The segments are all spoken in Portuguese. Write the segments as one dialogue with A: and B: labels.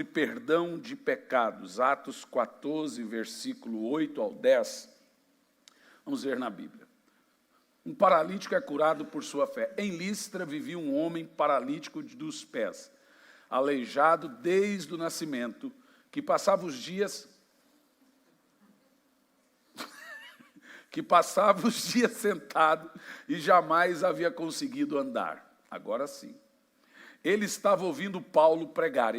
A: de perdão de pecados, Atos 14, versículo 8 ao 10, vamos ver na Bíblia. Um paralítico é curado por sua fé. Em Listra vivia um homem paralítico dos pés, aleijado desde o nascimento, que passava os dias sentado e jamais havia conseguido andar. Agora sim. Ele estava ouvindo Paulo pregar.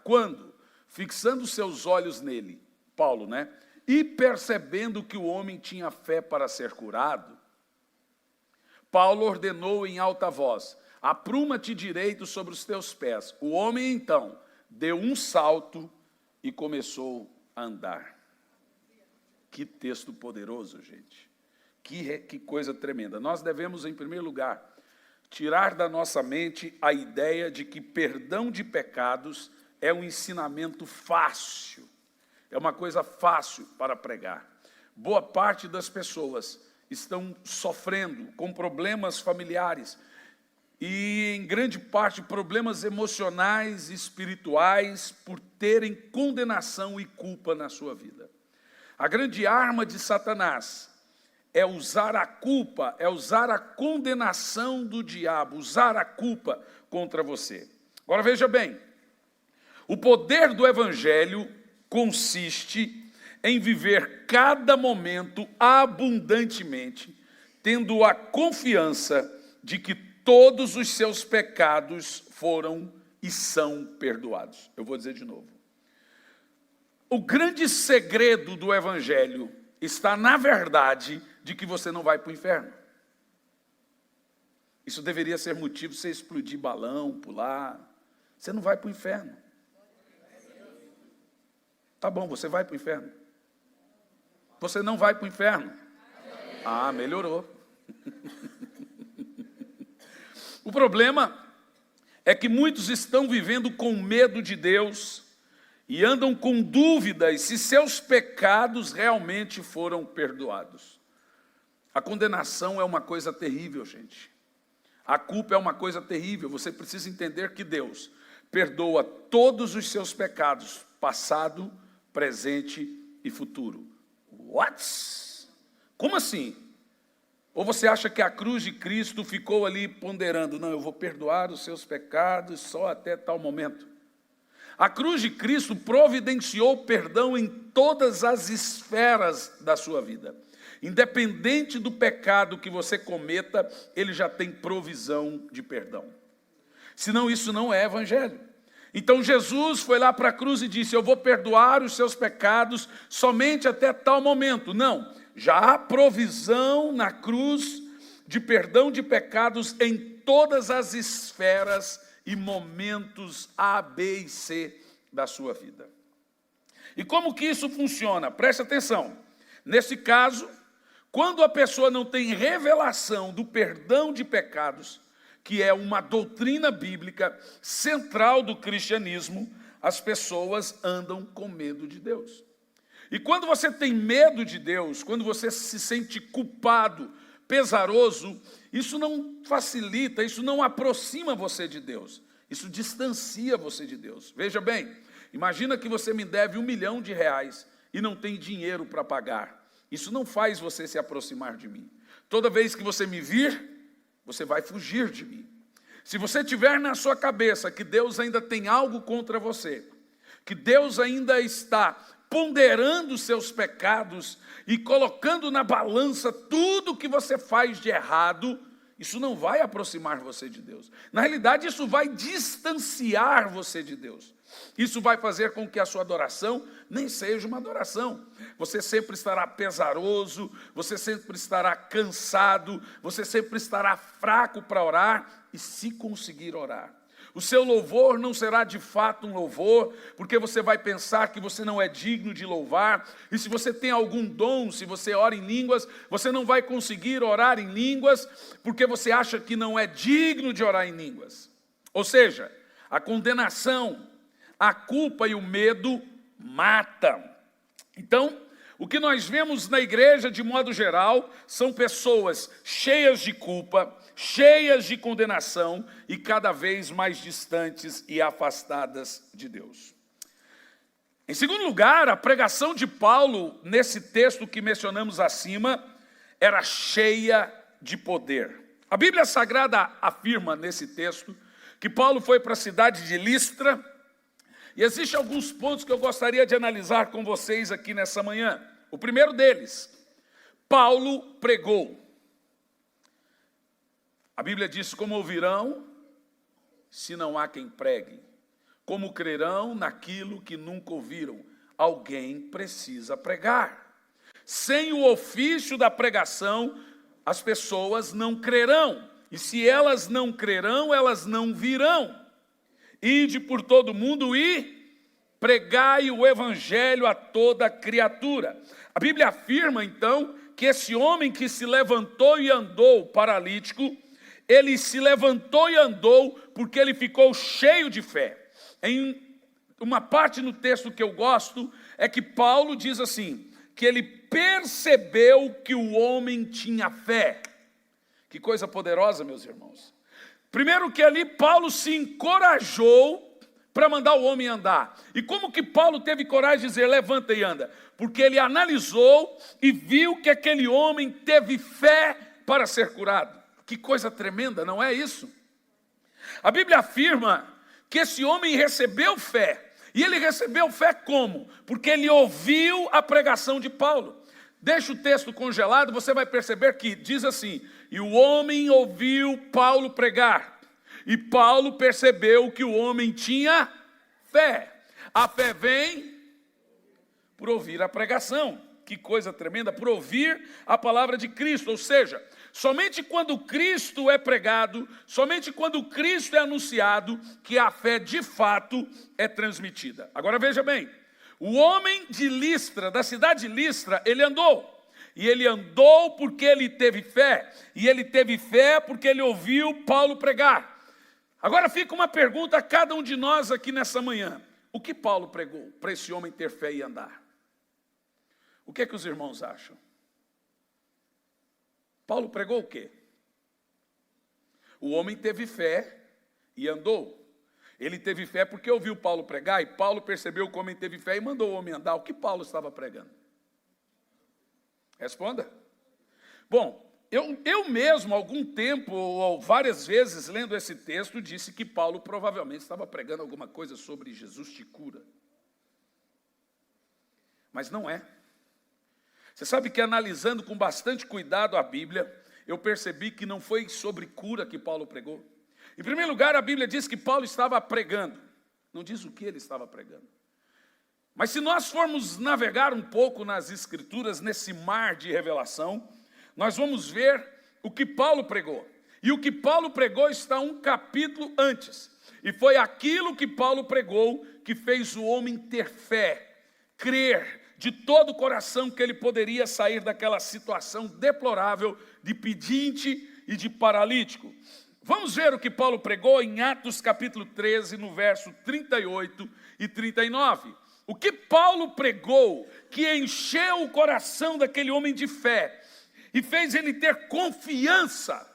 A: Quando? Fixando seus olhos nele, Paulo, né? E percebendo que o homem tinha fé para ser curado, Paulo ordenou em alta voz: apruma-te direito sobre os teus pés. O homem, então, deu um salto e começou a andar. Que texto poderoso, gente. Que coisa tremenda. Nós devemos, em primeiro lugar, tirar da nossa mente a ideia de que perdão de pecados é um ensinamento fácil. É uma coisa fácil para pregar. Boa parte das pessoas estão sofrendo com problemas familiares e, em grande parte, problemas emocionais e espirituais por terem condenação e culpa na sua vida. A grande arma de Satanás é usar a culpa, é usar a condenação do diabo, usar a culpa contra você. Agora veja bem, o poder do Evangelho consiste em viver cada momento abundantemente, tendo a confiança de que todos os seus pecados foram e são perdoados. Eu vou dizer de novo. O grande segredo do Evangelho está, na verdade, de que você não vai para o inferno. Isso deveria ser motivo de você explodir balão, pular. Você não vai para o inferno. Tá bom, você vai para o inferno. Você não vai para o inferno. Ah, melhorou. O problema é que muitos estão vivendo com medo de Deus e andam com dúvidas se seus pecados realmente foram perdoados. A condenação é uma coisa terrível, gente. A culpa é uma coisa terrível. Você precisa entender que Deus perdoa todos os seus pecados, passado, presente e futuro. What? Como assim? Ou você acha que a cruz de Cristo ficou ali ponderando? Não, eu vou perdoar os seus pecados só até tal momento. A cruz de Cristo providenciou perdão em todas as esferas da sua vida. Independente do pecado que você cometa, ele já tem provisão de perdão. Senão isso não é evangelho. Então Jesus foi lá para a cruz e disse: eu vou perdoar os seus pecados somente até tal momento. Não, já há provisão na cruz de perdão de pecados em todas as esferas e momentos A, B e C da sua vida. E como que isso funciona? Preste atenção. Nesse caso, quando a pessoa não tem revelação do perdão de pecados, que é uma doutrina bíblica central do cristianismo, as pessoas andam com medo de Deus. E quando você tem medo de Deus, quando você se sente culpado, pesaroso, isso não facilita, isso não aproxima você de Deus. Isso distancia você de Deus. Veja bem, imagina que você me deve R$1 milhão e não tem dinheiro para pagar. Isso não faz você se aproximar de mim. Toda vez que você me vir, você vai fugir de mim. Se você tiver na sua cabeça que Deus ainda tem algo contra você, que Deus ainda está ponderando os seus pecados e colocando na balança tudo que você faz de errado, isso não vai aproximar você de Deus. Na realidade, isso vai distanciar você de Deus. Isso vai fazer com que a sua adoração nem seja uma adoração. Você sempre estará pesaroso, você sempre estará cansado, você sempre estará fraco para orar e se conseguir orar. O seu louvor não será de fato um louvor, porque você vai pensar que você não é digno de louvar. E se você tem algum dom, se você ora em línguas, você não vai conseguir orar em línguas, porque você acha que não é digno de orar em línguas. Ou seja, a condenação, a culpa e o medo matam. Então, O que nós vemos na igreja, de modo geral, são pessoas cheias de culpa, cheias de condenação e cada vez mais distantes e afastadas de Deus. Em segundo lugar, a pregação de Paulo, nesse texto que mencionamos acima, era cheia de poder. A Bíblia Sagrada afirma nesse texto que Paulo foi para a cidade de Listra, e existem alguns pontos que eu gostaria de analisar com vocês aqui nessa manhã. O primeiro deles, Paulo pregou. A Bíblia diz: como ouvirão, se não há quem pregue? Como crerão naquilo que nunca ouviram? Alguém precisa pregar. Sem o ofício da pregação, as pessoas não crerão. E se elas não crerão, elas não virão. Ide por todo mundo e pregai o evangelho a toda criatura. A Bíblia afirma, então, que esse homem que se levantou e andou, paralítico, ele se levantou e andou porque ele ficou cheio de fé. Em uma parte no texto que eu gosto, é que Paulo diz assim, que ele percebeu que o homem tinha fé. Que coisa poderosa, meus irmãos. Primeiro que ali Paulo se encorajou para mandar o homem andar. E como que Paulo teve coragem de dizer, levanta e anda? Porque ele analisou e viu que aquele homem teve fé para ser curado. Que coisa tremenda, não é isso? A Bíblia afirma que esse homem recebeu fé. E ele recebeu fé como? Porque ele ouviu a pregação de Paulo. Deixa o texto congelado, você vai perceber que diz assim, e o homem ouviu Paulo pregar, e Paulo percebeu que o homem tinha fé. A fé vem por ouvir a pregação. Que coisa tremenda, por ouvir a palavra de Cristo. Ou seja, somente quando Cristo é pregado, somente quando Cristo é anunciado, que a fé de fato é transmitida. Agora veja bem, o homem de Listra, da cidade de Listra, ele andou. E ele andou porque ele teve fé. E ele teve fé porque ele ouviu Paulo pregar. Agora fica uma pergunta a cada um de nós aqui nessa manhã. O que Paulo pregou para esse homem ter fé e andar? O que é que os irmãos acham? Paulo pregou o quê? O homem teve fé e andou. Ele teve fé porque ouviu Paulo pregar, e Paulo percebeu que o homem teve fé e mandou o homem andar. O que Paulo estava pregando? Responda. Bom, eu mesmo, algum tempo, ou várias vezes, lendo esse texto, disse que Paulo provavelmente estava pregando alguma coisa sobre Jesus te cura. Mas não é. Você sabe que analisando com bastante cuidado a Bíblia, eu percebi que não foi sobre cura que Paulo pregou. Em primeiro lugar, a Bíblia diz que Paulo estava pregando. Não diz o que ele estava pregando. Mas se nós formos navegar um pouco nas Escrituras, nesse mar de revelação, nós vamos ver o que Paulo pregou. E o que Paulo pregou está um capítulo antes. E foi aquilo que Paulo pregou que fez o homem ter fé, crer de todo o coração que ele poderia sair daquela situação deplorável de pedinte e de paralítico. Vamos ver o que Paulo pregou em Atos capítulo 13, no verso 38 e 39. O que Paulo pregou que encheu o coração daquele homem de fé e fez ele ter confiança.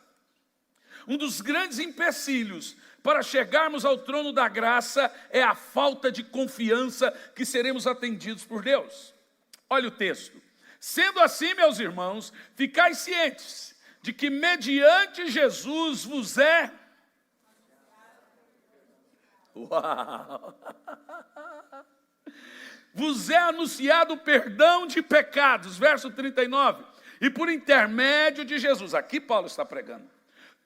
A: Um dos grandes empecilhos para chegarmos ao trono da graça é a falta de confiança que seremos atendidos por Deus. Olha o texto. Sendo assim, meus irmãos, ficai cientes de que mediante Jesus vos é... Uau! Vos é anunciado o perdão de pecados, verso 39, e por intermédio de Jesus, aqui Paulo está pregando,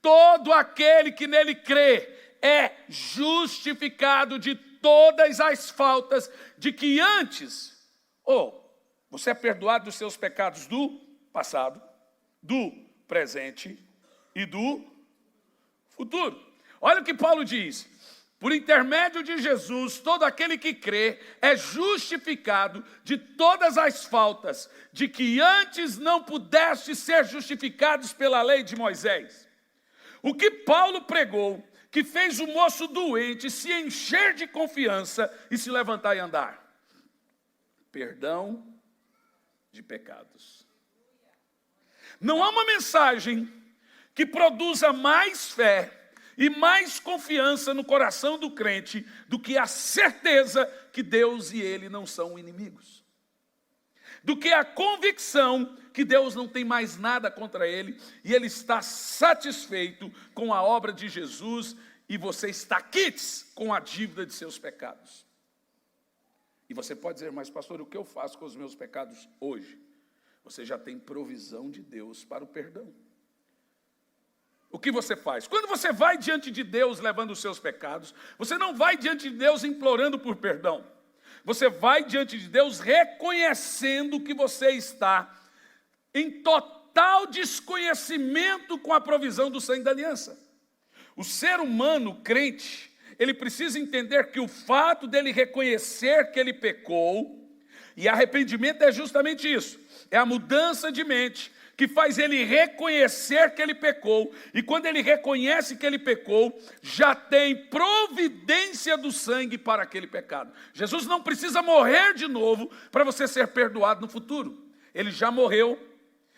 A: todo aquele que nele crê é justificado de todas as faltas de que antes, você é perdoado dos seus pecados do passado, do presente e do futuro. Olha o que Paulo diz. Por intermédio de Jesus, todo aquele que crê é justificado de todas as faltas de que antes não pudeste ser justificados pela lei de Moisés. O que Paulo pregou, que fez o moço doente se encher de confiança e se levantar e andar? Perdão de pecados. Não há uma mensagem que produza mais fé e mais confiança no coração do crente do que a certeza que Deus e ele não são inimigos. Do que a convicção que Deus não tem mais nada contra ele e ele está satisfeito com a obra de Jesus e você está quites com a dívida de seus pecados. E você pode dizer, mas pastor, o que eu faço com os meus pecados hoje? Você já tem provisão de Deus para o perdão. O que você faz? Quando você vai diante de Deus levando os seus pecados, você não vai diante de Deus implorando por perdão. Você vai diante de Deus reconhecendo que você está em total desconhecimento com a provisão do sangue da aliança. O ser humano crente, ele precisa entender que o fato dele reconhecer que ele pecou, e arrependimento é justamente isso, é a mudança de mente, que faz ele reconhecer que ele pecou, e quando ele reconhece que ele pecou, já tem providência do sangue para aquele pecado. Jesus não precisa morrer de novo para você ser perdoado no futuro. Ele já morreu,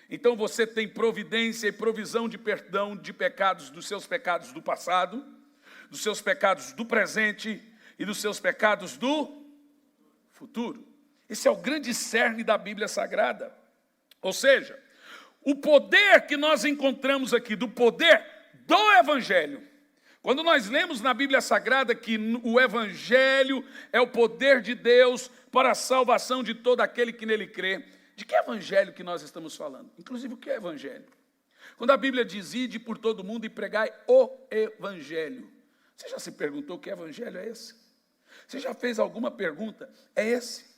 A: então você tem providência e provisão de perdão de pecados, dos seus pecados do passado, dos seus pecados do presente e dos seus pecados do futuro. Esse é o grande cerne da Bíblia Sagrada. Ou seja, o poder que nós encontramos aqui, do poder do Evangelho. Quando nós lemos na Bíblia Sagrada que o Evangelho é o poder de Deus para a salvação de todo aquele que nele crê, de que Evangelho que nós estamos falando? Inclusive, o que é Evangelho? Quando a Bíblia diz, ide por todo mundo e pregai o Evangelho. Você já se perguntou que Evangelho é esse? Você já fez alguma pergunta? É esse?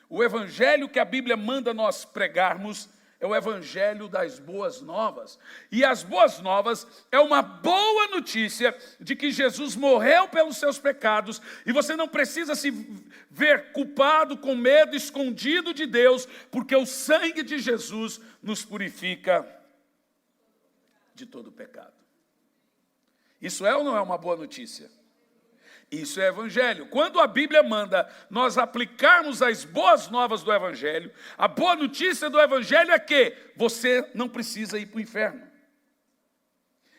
A: O Evangelho que a Bíblia manda nós pregarmos é o Evangelho das boas novas. E as boas novas é uma boa notícia de que Jesus morreu pelos seus pecados e você não precisa se ver culpado, com medo, escondido de Deus, porque o sangue de Jesus nos purifica de todo pecado. Isso é ou não é uma boa notícia? Isso é Evangelho. Quando a Bíblia manda nós aplicarmos as boas novas do Evangelho, a boa notícia do Evangelho é que você não precisa ir para o inferno.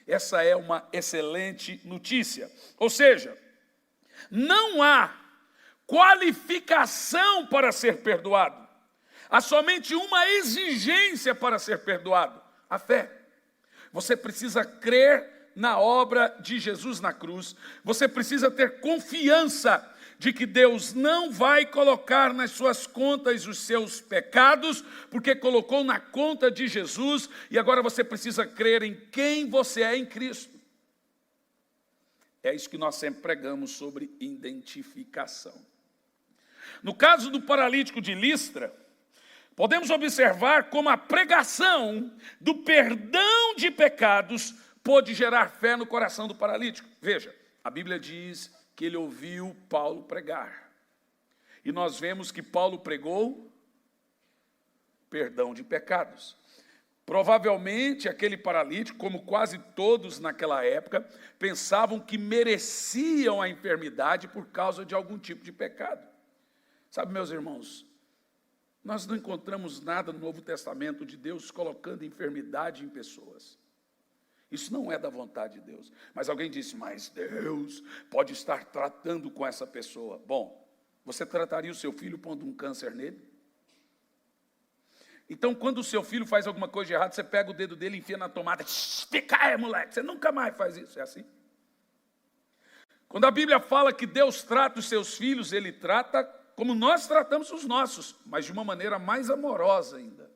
A: Essa é uma excelente notícia. Ou seja, não há qualificação para ser perdoado. Há somente uma exigência para ser perdoado: a fé. Você precisa crer na obra de Jesus na cruz. Você precisa ter confiança de que Deus não vai colocar nas suas contas os seus pecados, porque colocou na conta de Jesus, e agora você precisa crer em quem você é em Cristo. É isso que nós sempre pregamos sobre identificação. No caso do paralítico de Listra, podemos observar como a pregação do perdão de pecados pôde gerar fé no coração do paralítico. Veja, a Bíblia diz que ele ouviu Paulo pregar. E nós vemos que Paulo pregou perdão de pecados. Provavelmente aquele paralítico, como quase todos naquela época, pensavam que mereciam a enfermidade por causa de algum tipo de pecado. Sabe, meus irmãos, nós não encontramos nada no Novo Testamento de Deus colocando enfermidade em pessoas. Isso não é da vontade de Deus. Mas alguém disse, mas Deus pode estar tratando com essa pessoa. Bom, você trataria o seu filho pondo um câncer nele? Então, quando o seu filho faz alguma coisa de errado, você pega o dedo dele e enfia na tomada. Fica aí, moleque, você nunca mais faz isso. É assim? Quando a Bíblia fala que Deus trata os seus filhos, Ele trata como nós tratamos os nossos, mas de uma maneira mais amorosa ainda.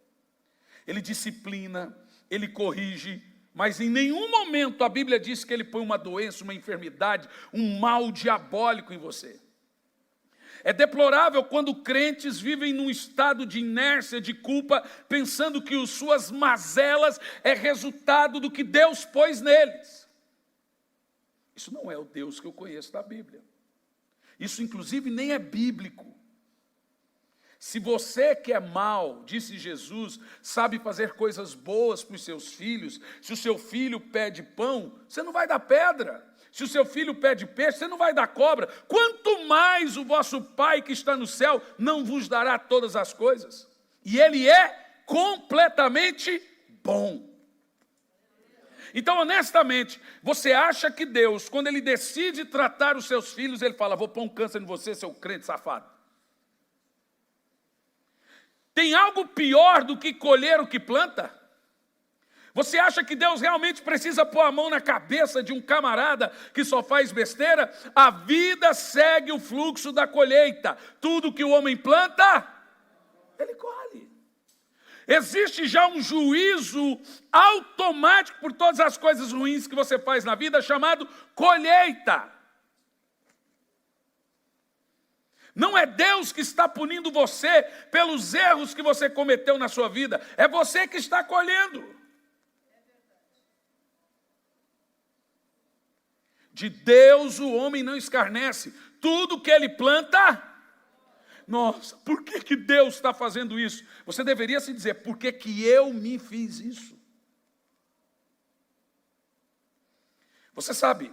A: Ele disciplina, Ele corrige, mas em nenhum momento a Bíblia diz que Ele põe uma doença, uma enfermidade, um mal diabólico em você. É deplorável quando crentes vivem num estado de inércia, de culpa, pensando que as suas mazelas é resultado do que Deus pôs neles. Isso não é o Deus que eu conheço da Bíblia. Isso, inclusive, nem é bíblico. Se você que é mau, disse Jesus, sabe fazer coisas boas para os seus filhos, se o seu filho pede pão, você não vai dar pedra. Se o seu filho pede peixe, você não vai dar cobra. Quanto mais o vosso Pai que está no céu não vos dará todas as coisas. E ele é completamente bom. Então, honestamente, você acha que Deus, quando ele decide tratar os seus filhos, ele fala, vou pôr um câncer em você, seu crente safado. Tem algo pior do que colher o que planta? Você acha que Deus realmente precisa pôr a mão na cabeça de um camarada que só faz besteira? A vida segue o fluxo da colheita. Tudo que o homem planta, ele colhe. Existe já um juízo automático por todas as coisas ruins que você faz na vida, chamado colheita. Não é Deus que está punindo você pelos erros que você cometeu na sua vida, é você que está colhendo. De Deus o homem não escarnece. Tudo que ele planta, nossa, por que Deus está fazendo isso? Você deveria se dizer, por que eu me fiz isso? Você sabe,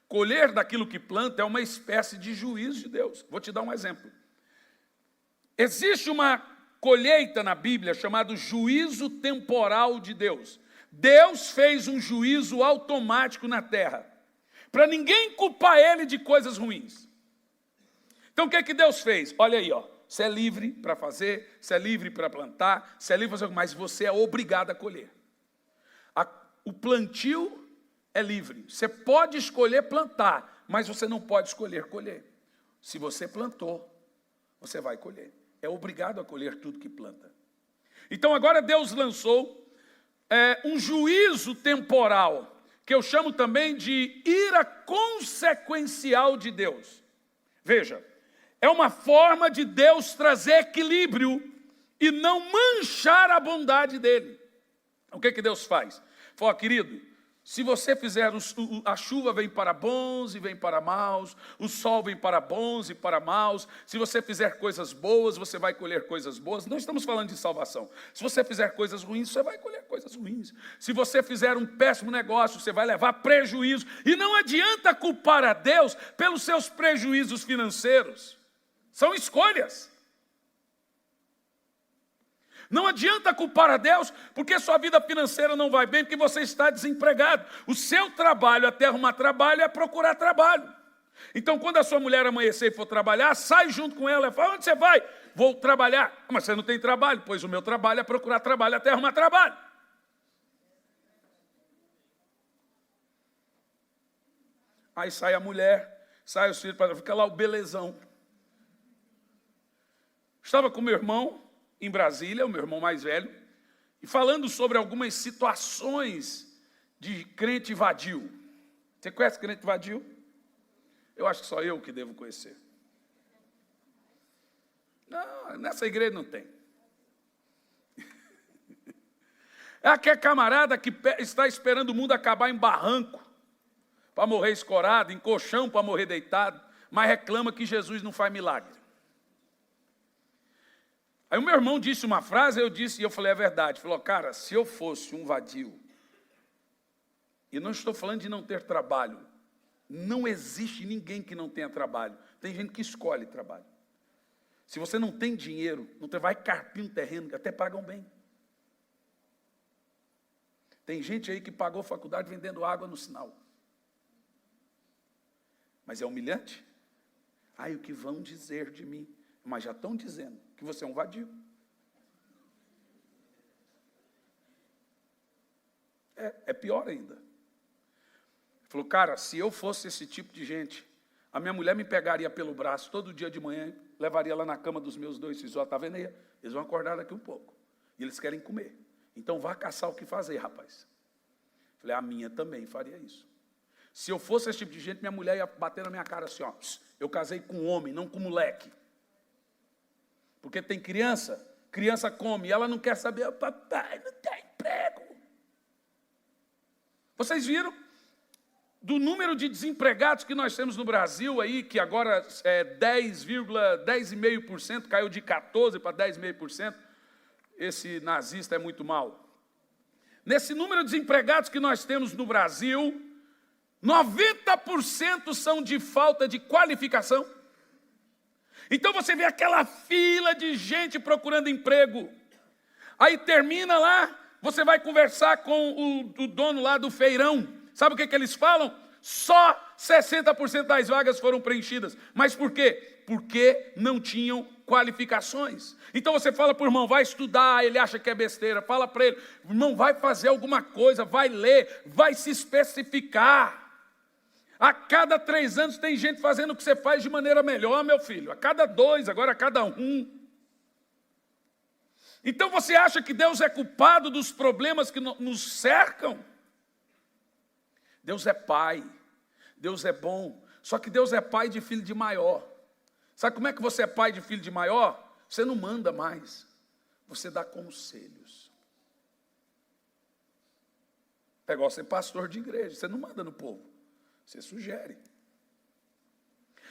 A: colher daquilo que planta é uma espécie de juízo de Deus. Vou te dar um exemplo. Existe uma colheita na Bíblia chamada juízo temporal de Deus. Deus fez um juízo automático na terra, para ninguém culpar ele de coisas ruins. Então o que Deus fez? Olha aí, você é livre para fazer, você é livre para plantar, você é livre para fazer, mas você é obrigado a colher. O plantio é livre. Você pode escolher plantar, mas você não pode escolher colher. Se você plantou, você vai colher. É obrigado a colher tudo que planta. Então agora Deus lançou um juízo temporal, que eu chamo também de ira consequencial de Deus. Veja, é uma forma de Deus trazer equilíbrio e não manchar a bondade dele. O que Deus faz? Fala, querido, se você fizer, a chuva vem para bons e vem para maus, o sol vem para bons e para maus, se você fizer coisas boas, você vai colher coisas boas. Não estamos falando de salvação. Se você fizer coisas ruins, você vai colher coisas ruins. Se você fizer um péssimo negócio, você vai levar prejuízo. E não adianta culpar a Deus pelos seus prejuízos financeiros. São escolhas. Não adianta culpar a Deus, porque sua vida financeira não vai bem, porque você está desempregado. O seu trabalho, até arrumar trabalho, é procurar trabalho. Então, quando a sua mulher amanhecer e for trabalhar, sai junto com ela e fala, onde você vai? Vou trabalhar. Mas você não tem trabalho? Pois o meu trabalho é procurar trabalho até arrumar trabalho. Aí sai a mulher, sai os filhos, fica lá o belezão. Estava com meu irmão em Brasília, o meu irmão mais velho, e falando sobre algumas situações de crente vadio. Você conhece crente vadio? Eu acho que só eu que devo conhecer. Não, nessa igreja não tem. É aquele camarada que está esperando o mundo acabar em barranco, para morrer escorado, em colchão para morrer deitado, mas reclama que Jesus não faz milagre. Aí o meu irmão disse uma frase, eu falei, é verdade. Falou, cara, se eu fosse um vadio, e não estou falando de não ter trabalho, não existe ninguém que não tenha trabalho. Tem gente que escolhe trabalho. Se você não tem dinheiro, não vai carpir um terreno, até pagam bem. Tem gente aí que pagou faculdade vendendo água no sinal. Mas é humilhante? Ai, o que vão dizer de mim? Mas já estão dizendo que você é um vadio. É pior ainda. Ele falou, cara, se eu fosse esse tipo de gente, a minha mulher me pegaria pelo braço todo dia de manhã, levaria lá na cama dos meus 2 filhos, ó, tá vendo aí? Eles vão acordar daqui um pouco. E eles querem comer. Então vá caçar o que fazer, rapaz. Eu falei, a minha também faria isso. Se eu fosse esse tipo de gente, minha mulher ia bater na minha cara assim, ó, eu casei com um homem, não com um moleque. Porque tem criança come, e ela não quer saber, papai, não tem emprego. Vocês viram? Do número de desempregados que nós temos no Brasil, aí, que agora é 10,5%, caiu de 14% para 10,5%, esse nazista é muito mau. Nesse número de desempregados que nós temos no Brasil, 90% são de falta de qualificação. Então você vê aquela fila de gente procurando emprego. Aí termina lá, você vai conversar com o dono lá do feirão. Sabe o que eles falam? Só 60% das vagas foram preenchidas. Mas por quê? Porque não tinham qualificações. Então você fala para o irmão, vai estudar, ele acha que é besteira. Fala para ele, irmão, vai fazer alguma coisa, vai ler, vai se especificar. A cada 3 anos tem gente fazendo o que você faz de maneira melhor, meu filho. A cada 2, agora a cada 1. Então você acha que Deus é culpado dos problemas que nos cercam? Deus é pai, Deus é bom, só que Deus é pai de filho de maior. Sabe como é que você é pai de filho de maior? Você não manda mais, você dá conselhos. É igual ser pastor de igreja, você não manda no povo, você sugere.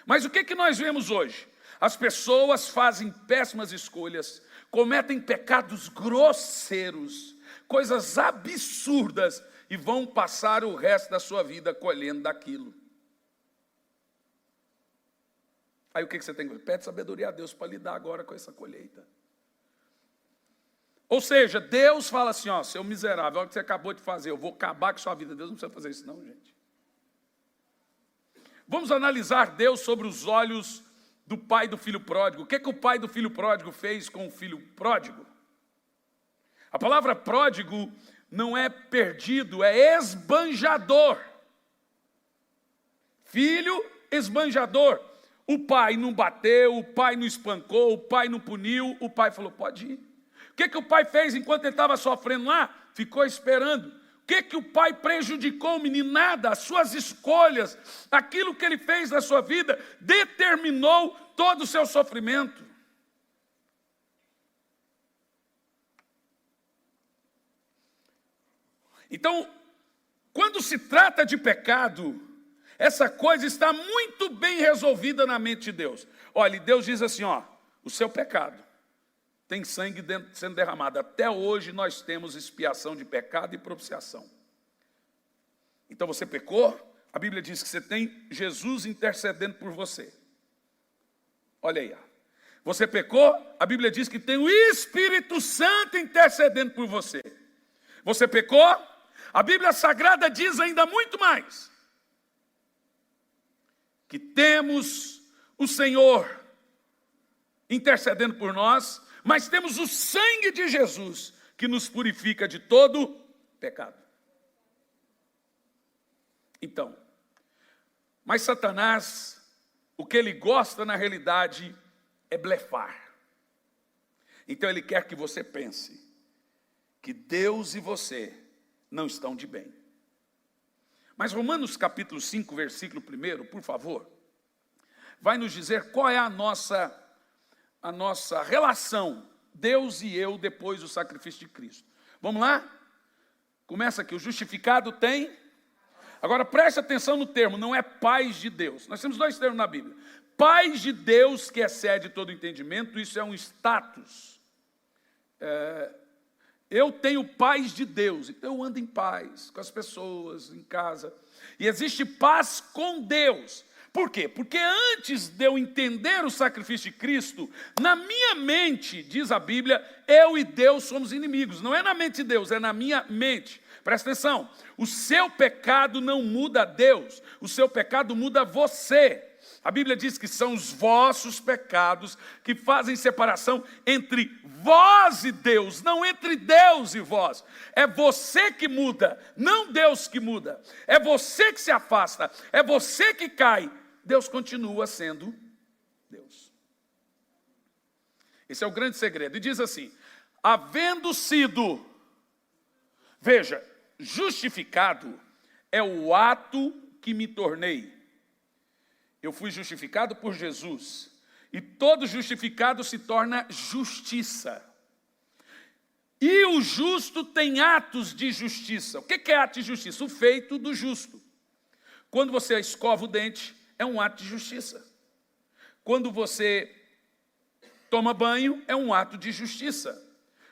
A: Mas o que nós vemos hoje? As pessoas fazem péssimas escolhas, cometem pecados grosseiros, coisas absurdas, e vão passar o resto da sua vida colhendo daquilo. Aí o que você tem que fazer? Pede sabedoria a Deus para lidar agora com essa colheita. Ou seja, Deus fala assim, ó, seu miserável, olha o que você acabou de fazer, eu vou acabar com a sua vida. Deus não precisa fazer isso não, gente. Vamos analisar Deus sobre os olhos do pai do filho pródigo. O que o pai do filho pródigo fez com o filho pródigo? A palavra pródigo não é perdido, é esbanjador. Filho esbanjador. O pai não bateu, o pai não espancou, o pai não puniu, o pai falou, pode ir. O que o pai fez enquanto ele estava sofrendo lá? Ficou esperando. O que o pai prejudicou o menino? Nada. As suas escolhas, aquilo que ele fez na sua vida, determinou todo o seu sofrimento. Então, quando se trata de pecado, essa coisa está muito bem resolvida na mente de Deus. Olha, Deus diz assim, ó, o seu pecado tem sangue sendo derramado. Até hoje nós temos expiação de pecado e propiciação. Então você pecou, a Bíblia diz que você tem Jesus intercedendo por você. Olha aí, ó. Você pecou, a Bíblia diz que tem o Espírito Santo intercedendo por você. Você pecou, a Bíblia Sagrada diz ainda muito mais. Que temos o Senhor intercedendo por nós, mas temos o sangue de Jesus que nos purifica de todo pecado. Então, mas Satanás, o que ele gosta na realidade é blefar. Então ele quer que você pense que Deus e você não estão de bem. Mas Romanos capítulo 5, versículo 1, por favor, vai nos dizer qual é a nossa relação, Deus e eu, depois do sacrifício de Cristo. Vamos lá? Começa aqui, o justificado tem. Agora preste atenção no termo, não é paz de Deus. Nós temos 2 termos na Bíblia. Paz de Deus que excede todo entendimento, isso é um status. Eu tenho paz de Deus, então eu ando em paz com as pessoas, em casa. E existe paz com Deus. Por quê? Porque antes de eu entender o sacrifício de Cristo, na minha mente, diz a Bíblia, eu e Deus somos inimigos. Não é na mente de Deus, é na minha mente. Presta atenção, o seu pecado não muda Deus, o seu pecado muda você. A Bíblia diz que são os vossos pecados que fazem separação entre vós e Deus, não entre Deus e vós. É você que muda, não Deus que muda. É você que se afasta, é você que cai. Deus continua sendo Deus. Esse é o grande segredo. E diz assim, havendo sido, veja, justificado é o ato que me tornei. Eu fui justificado por Jesus. E todo justificado se torna justiça. E o justo tem atos de justiça. O que é ato de justiça? O feito do justo. Quando você escova o dente, é um ato de justiça. Quando você toma banho, é um ato de justiça.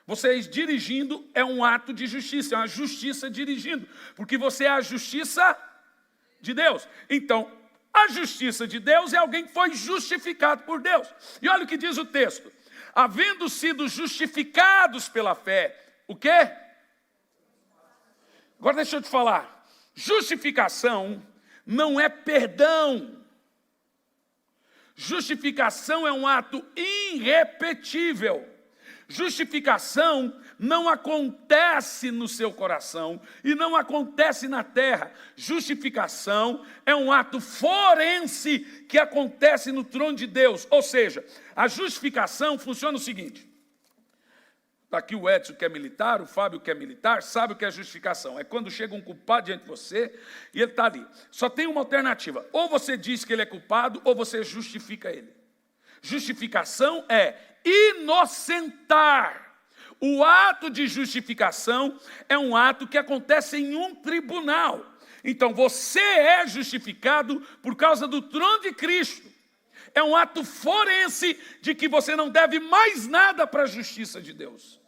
A: Você dirigindo é um ato de justiça, é uma justiça dirigindo. Porque você é a justiça de Deus. Então, a justiça de Deus é alguém que foi justificado por Deus. E olha o que diz o texto. havendo sido justificados pela fé. O quê? Agora deixa eu te falar. Justificação não é perdão. Justificação é um ato irrepetível. Justificação não acontece no seu coração e não acontece na terra. Justificação é um ato forense que acontece no trono de Deus. Ou seja, a justificação funciona o seguinte. Está aqui o Edson que é militar, o Fábio que é militar, sabe o que é justificação. É quando chega um culpado diante de você e ele está ali. Só tem uma alternativa. Ou você diz que ele é culpado ou você justifica ele. Justificação é inocentar. O ato de justificação é um ato que acontece em um tribunal. Então você é justificado por causa do trono de Cristo. É um ato forense de que você não deve mais nada para a justiça de Deus.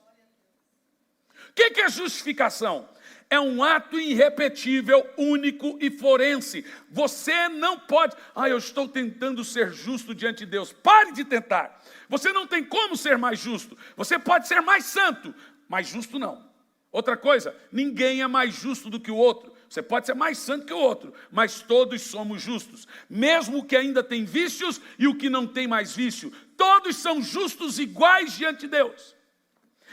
A: O que é justificação? É um ato irrepetível, único e forense. Você não pode... eu estou tentando ser justo diante de Deus. Pare de tentar. Você não tem como ser mais justo. Você pode ser mais santo, mas justo não. Outra coisa, ninguém é mais justo do que o outro. Você pode ser mais santo que o outro, mas todos somos justos. Mesmo o que ainda tem vícios e o que não tem mais vício. Todos são justos iguais diante de Deus.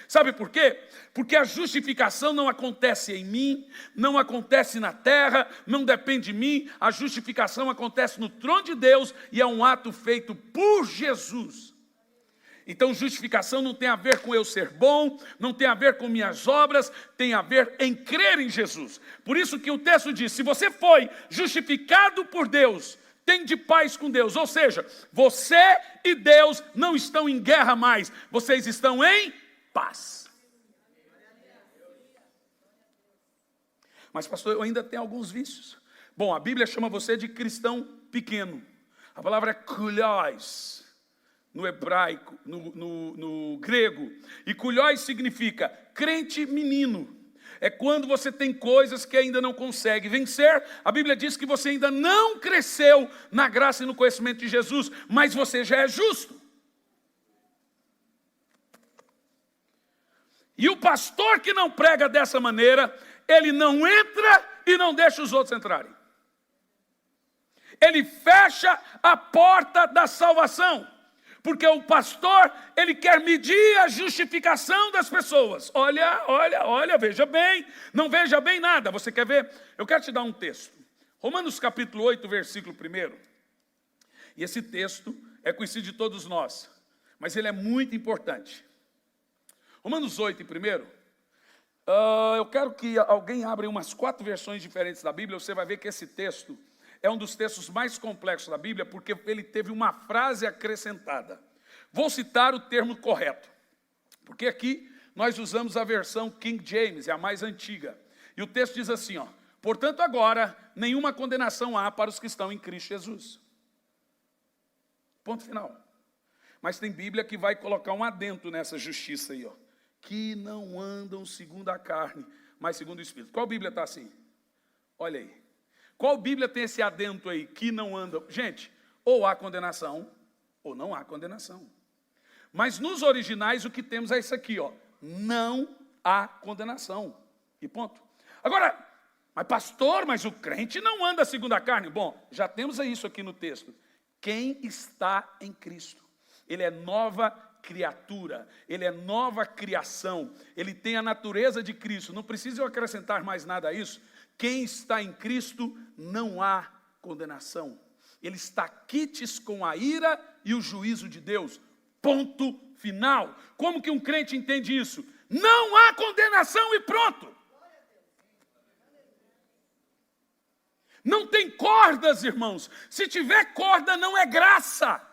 A: Sabe por quê? Porque a justificação não acontece em mim, não acontece na terra, não depende de mim. A justificação acontece no trono de Deus e é um ato feito por Jesus. Então justificação não tem a ver com eu ser bom, não tem a ver com minhas obras, tem a ver em crer em Jesus. Por isso que o texto diz, se você foi justificado por Deus, tem de paz com Deus. Ou seja, você e Deus não estão em guerra mais, vocês estão em paz. Mas pastor, eu ainda tenho alguns vícios. Bom, a Bíblia chama você de cristão pequeno. A palavra é kulios no hebraico, no grego. E kulios significa crente menino. É quando você tem coisas que ainda não consegue vencer. A Bíblia diz que você ainda não cresceu na graça e no conhecimento de Jesus, mas você já é justo. E o pastor que não prega dessa maneira, ele não entra e não deixa os outros entrarem. Ele fecha a porta da salvação. Porque o pastor, ele quer medir a justificação das pessoas. Olha, veja bem. Não veja bem nada. Você quer ver? Eu quero te dar um texto. Romanos capítulo 8, versículo 1. E esse texto é conhecido de todos nós. Mas ele é muito importante. Romanos 8, em primeiro. Eu quero que alguém abra umas 4 versões diferentes da Bíblia. Você vai ver que esse texto é um dos textos mais complexos da Bíblia, porque ele teve uma frase acrescentada. Vou citar o termo correto, porque aqui nós usamos a versão King James, é a mais antiga. E o texto diz assim, portanto agora, nenhuma condenação há para os que estão em Cristo Jesus. Ponto final. Mas tem Bíblia que vai colocar um adendo nessa justiça aí, que não andam segundo a carne, mas segundo o Espírito. Qual Bíblia está assim? Olha aí. Qual Bíblia tem esse adendo aí, que não andam? Gente, ou há condenação, ou não há condenação. Mas nos originais o que temos é isso aqui, não há condenação. E ponto. Agora, mas pastor, mas o crente não anda segundo a carne. Bom, já temos isso aqui no texto. Quem está em Cristo? Ele é nova criatura, ele é nova criação, ele tem a natureza de Cristo. Não precisa eu acrescentar mais nada a isso. Quem está em Cristo não há condenação. Ele está quites com a ira e o juízo de Deus. Ponto final. Como que um crente entende isso? Não há condenação e pronto. Não tem cordas, irmãos. Se tiver corda, não é graça.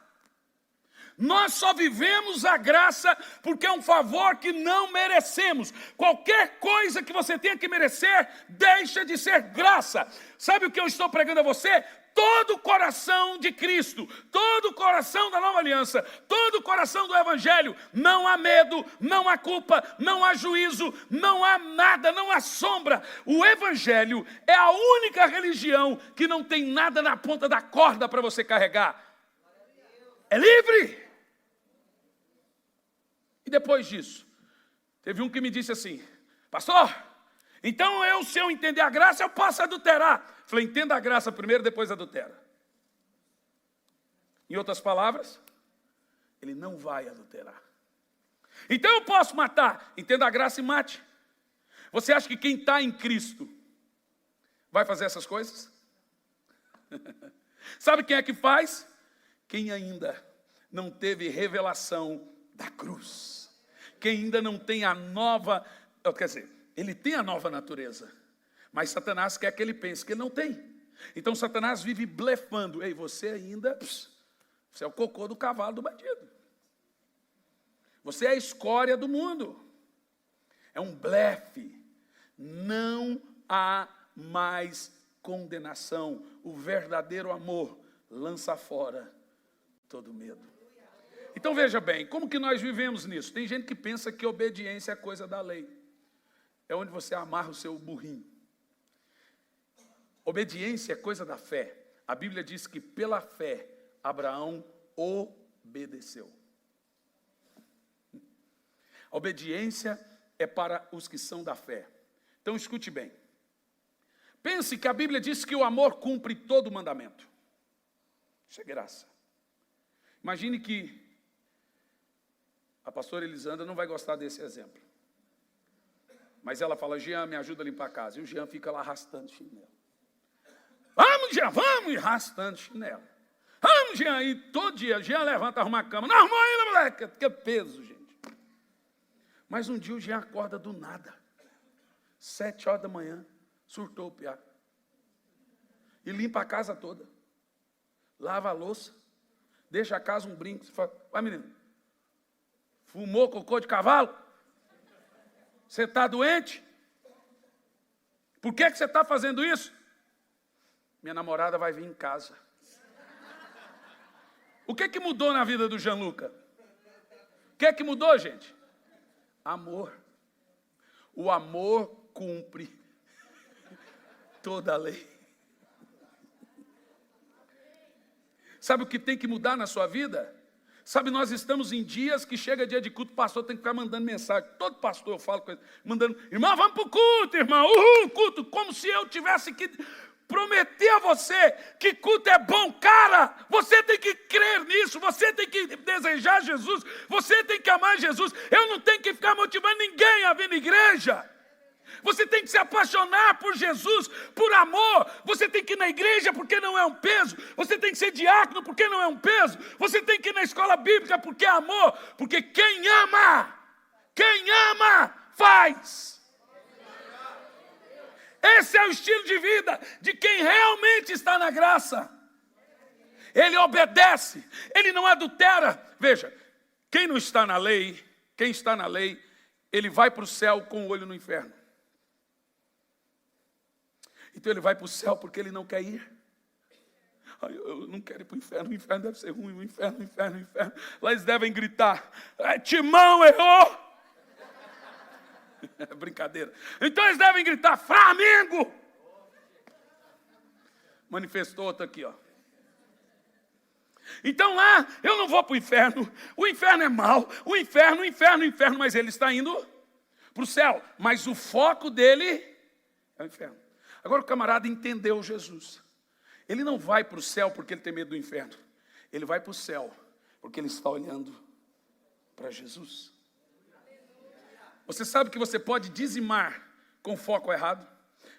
A: Nós só vivemos a graça porque é um favor que não merecemos. Qualquer coisa que você tenha que merecer, deixa de ser graça. Sabe o que eu estou pregando a você? Todo o coração de Cristo, todo o coração da nova aliança, todo o coração do Evangelho. Não há medo, não há culpa, não há juízo, não há nada, não há sombra. O Evangelho é a única religião que não tem nada na ponta da corda para você carregar. É livre. E depois disso, teve um que me disse assim: pastor, então se eu entender a graça, eu posso adulterar. Falei, entenda a graça primeiro, depois adultera. Em outras palavras, ele não vai adulterar. Então eu posso matar, entenda a graça e mate. Você acha que quem está em Cristo vai fazer essas coisas? Sabe quem é que faz? Quem ainda não teve revelação da cruz. Quem ainda não tem a nova, quer dizer, ele tem a nova natureza, mas Satanás quer que ele pense que ele não tem. Então Satanás vive blefando. Ei, você ainda, você é o cocô do cavalo do bandido. Você é a escória do mundo. É um blefe. Não há mais condenação. O verdadeiro amor lança fora todo medo. Então veja bem, como que nós vivemos nisso? Tem gente que pensa que obediência é coisa da lei. É onde você amarra o seu burrinho. Obediência é coisa da fé. A Bíblia diz que pela fé Abraão obedeceu. A obediência é para os que são da fé. Então escute bem. Pense que a Bíblia diz que o amor cumpre todo o mandamento. Isso é graça. Imagine que a pastora Elisandra não vai gostar desse exemplo. Mas ela fala, Jean, me ajuda a limpar a casa. E o Jean fica lá arrastando chinelo. Vamos, Jean, vamos, arrastando chinelo. Vamos, Jean, e todo dia, Jean levanta, arruma a cama. Não arrumou ainda, moleque, que peso, gente. Mas um dia o Jean acorda do nada. 7 horas da manhã, surtou o piá. E limpa a casa toda. Lava a louça. Deixa a casa um brinco. Você fala, vai menino, fumou cocô de cavalo? Você está doente? Por que você está fazendo isso? Minha namorada vai vir em casa. O que mudou na vida do Gianluca? O que mudou, gente? Amor. O amor cumpre toda a lei. Sabe o que tem que mudar na sua vida? Sabe, nós estamos em dias que chega dia de culto, o pastor tem que ficar mandando mensagem. Todo pastor eu falo com ele, mandando, irmão, vamos para o culto, irmão, culto, como se eu tivesse que prometer a você que culto é bom. Cara, você tem que crer nisso, você tem que desejar Jesus, você tem que amar Jesus. Eu não tenho que ficar motivando ninguém a vir na igreja. Você tem que se apaixonar por Jesus, por amor. Você tem que ir na igreja porque não é um peso. Você tem que ser diácono porque não é um peso. Você tem que ir na escola bíblica porque é amor. Porque quem ama faz. Esse é o estilo de vida de quem realmente está na graça. Ele obedece, ele não adultera. Veja, quem não está na lei, quem está na lei, ele vai para o céu com o olho no inferno. Então ele vai para o céu porque ele não quer ir. Eu não quero ir para o inferno deve ser ruim, o inferno. Lá eles devem gritar, Timão errou. Brincadeira. Então eles devem gritar, Flamengo. Manifestou outro aqui, ó. Então lá, eu não vou para o inferno é mau, o inferno, mas ele está indo para o céu. Mas o foco dele é o inferno. Agora o camarada entendeu Jesus. Ele não vai para o céu porque ele tem medo do inferno. Ele vai para o céu porque ele está olhando para Jesus. Você sabe que você pode dizimar com foco errado?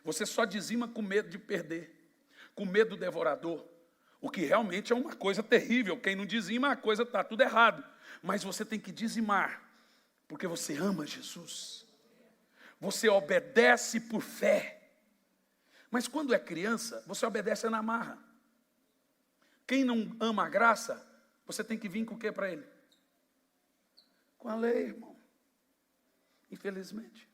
A: Você só dizima com medo de perder, com medo do devorador. O que realmente é uma coisa terrível. Quem não dizima, a coisa está tudo errado. Mas você tem que dizimar porque você ama Jesus. Você obedece por fé. Mas quando é criança, você obedece na marra. Quem não ama a graça, você tem que vir com o que para ele? Com a lei, irmão. Infelizmente.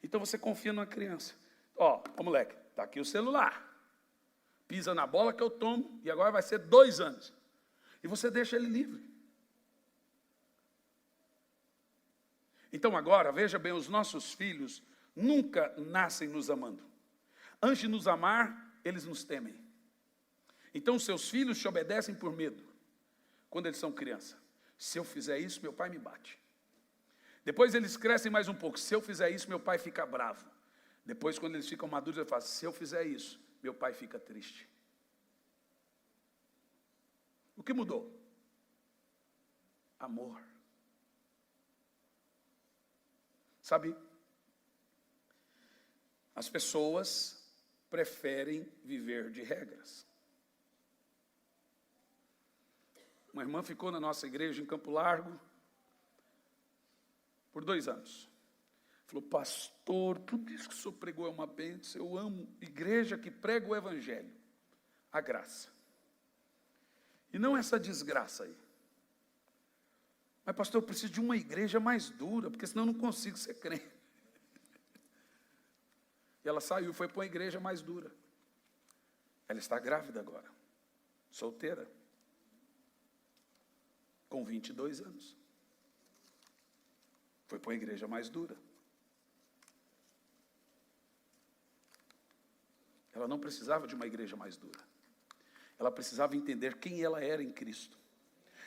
A: Então você confia numa criança. Ó, moleque, está aqui o celular. Pisa na bola que eu tomo e agora vai ser 2 anos. E você deixa ele livre. Então agora, veja bem, os nossos filhos nunca nascem nos amando. Antes de nos amar, eles nos temem. Então, os seus filhos te obedecem por medo, quando eles são criança. Se eu fizer isso, meu pai me bate. Depois eles crescem mais um pouco. Se eu fizer isso, meu pai fica bravo. Depois, quando eles ficam maduros, eu falo, se eu fizer isso, meu pai fica triste. O que mudou? Amor. Sabe, as pessoas preferem viver de regras. Uma irmã ficou na nossa igreja em Campo Largo por 2 anos. Falou, pastor, tudo isso que o senhor pregou é uma bênção. Eu amo igreja que prega o evangelho, a graça. E não essa desgraça aí. Mas pastor, eu preciso de uma igreja mais dura, porque senão eu não consigo ser crente. E ela saiu, foi para uma igreja mais dura. Ela está grávida agora, solteira, com 22 anos. Foi para uma igreja mais dura. Ela não precisava de uma igreja mais dura. Ela precisava entender quem ela era em Cristo.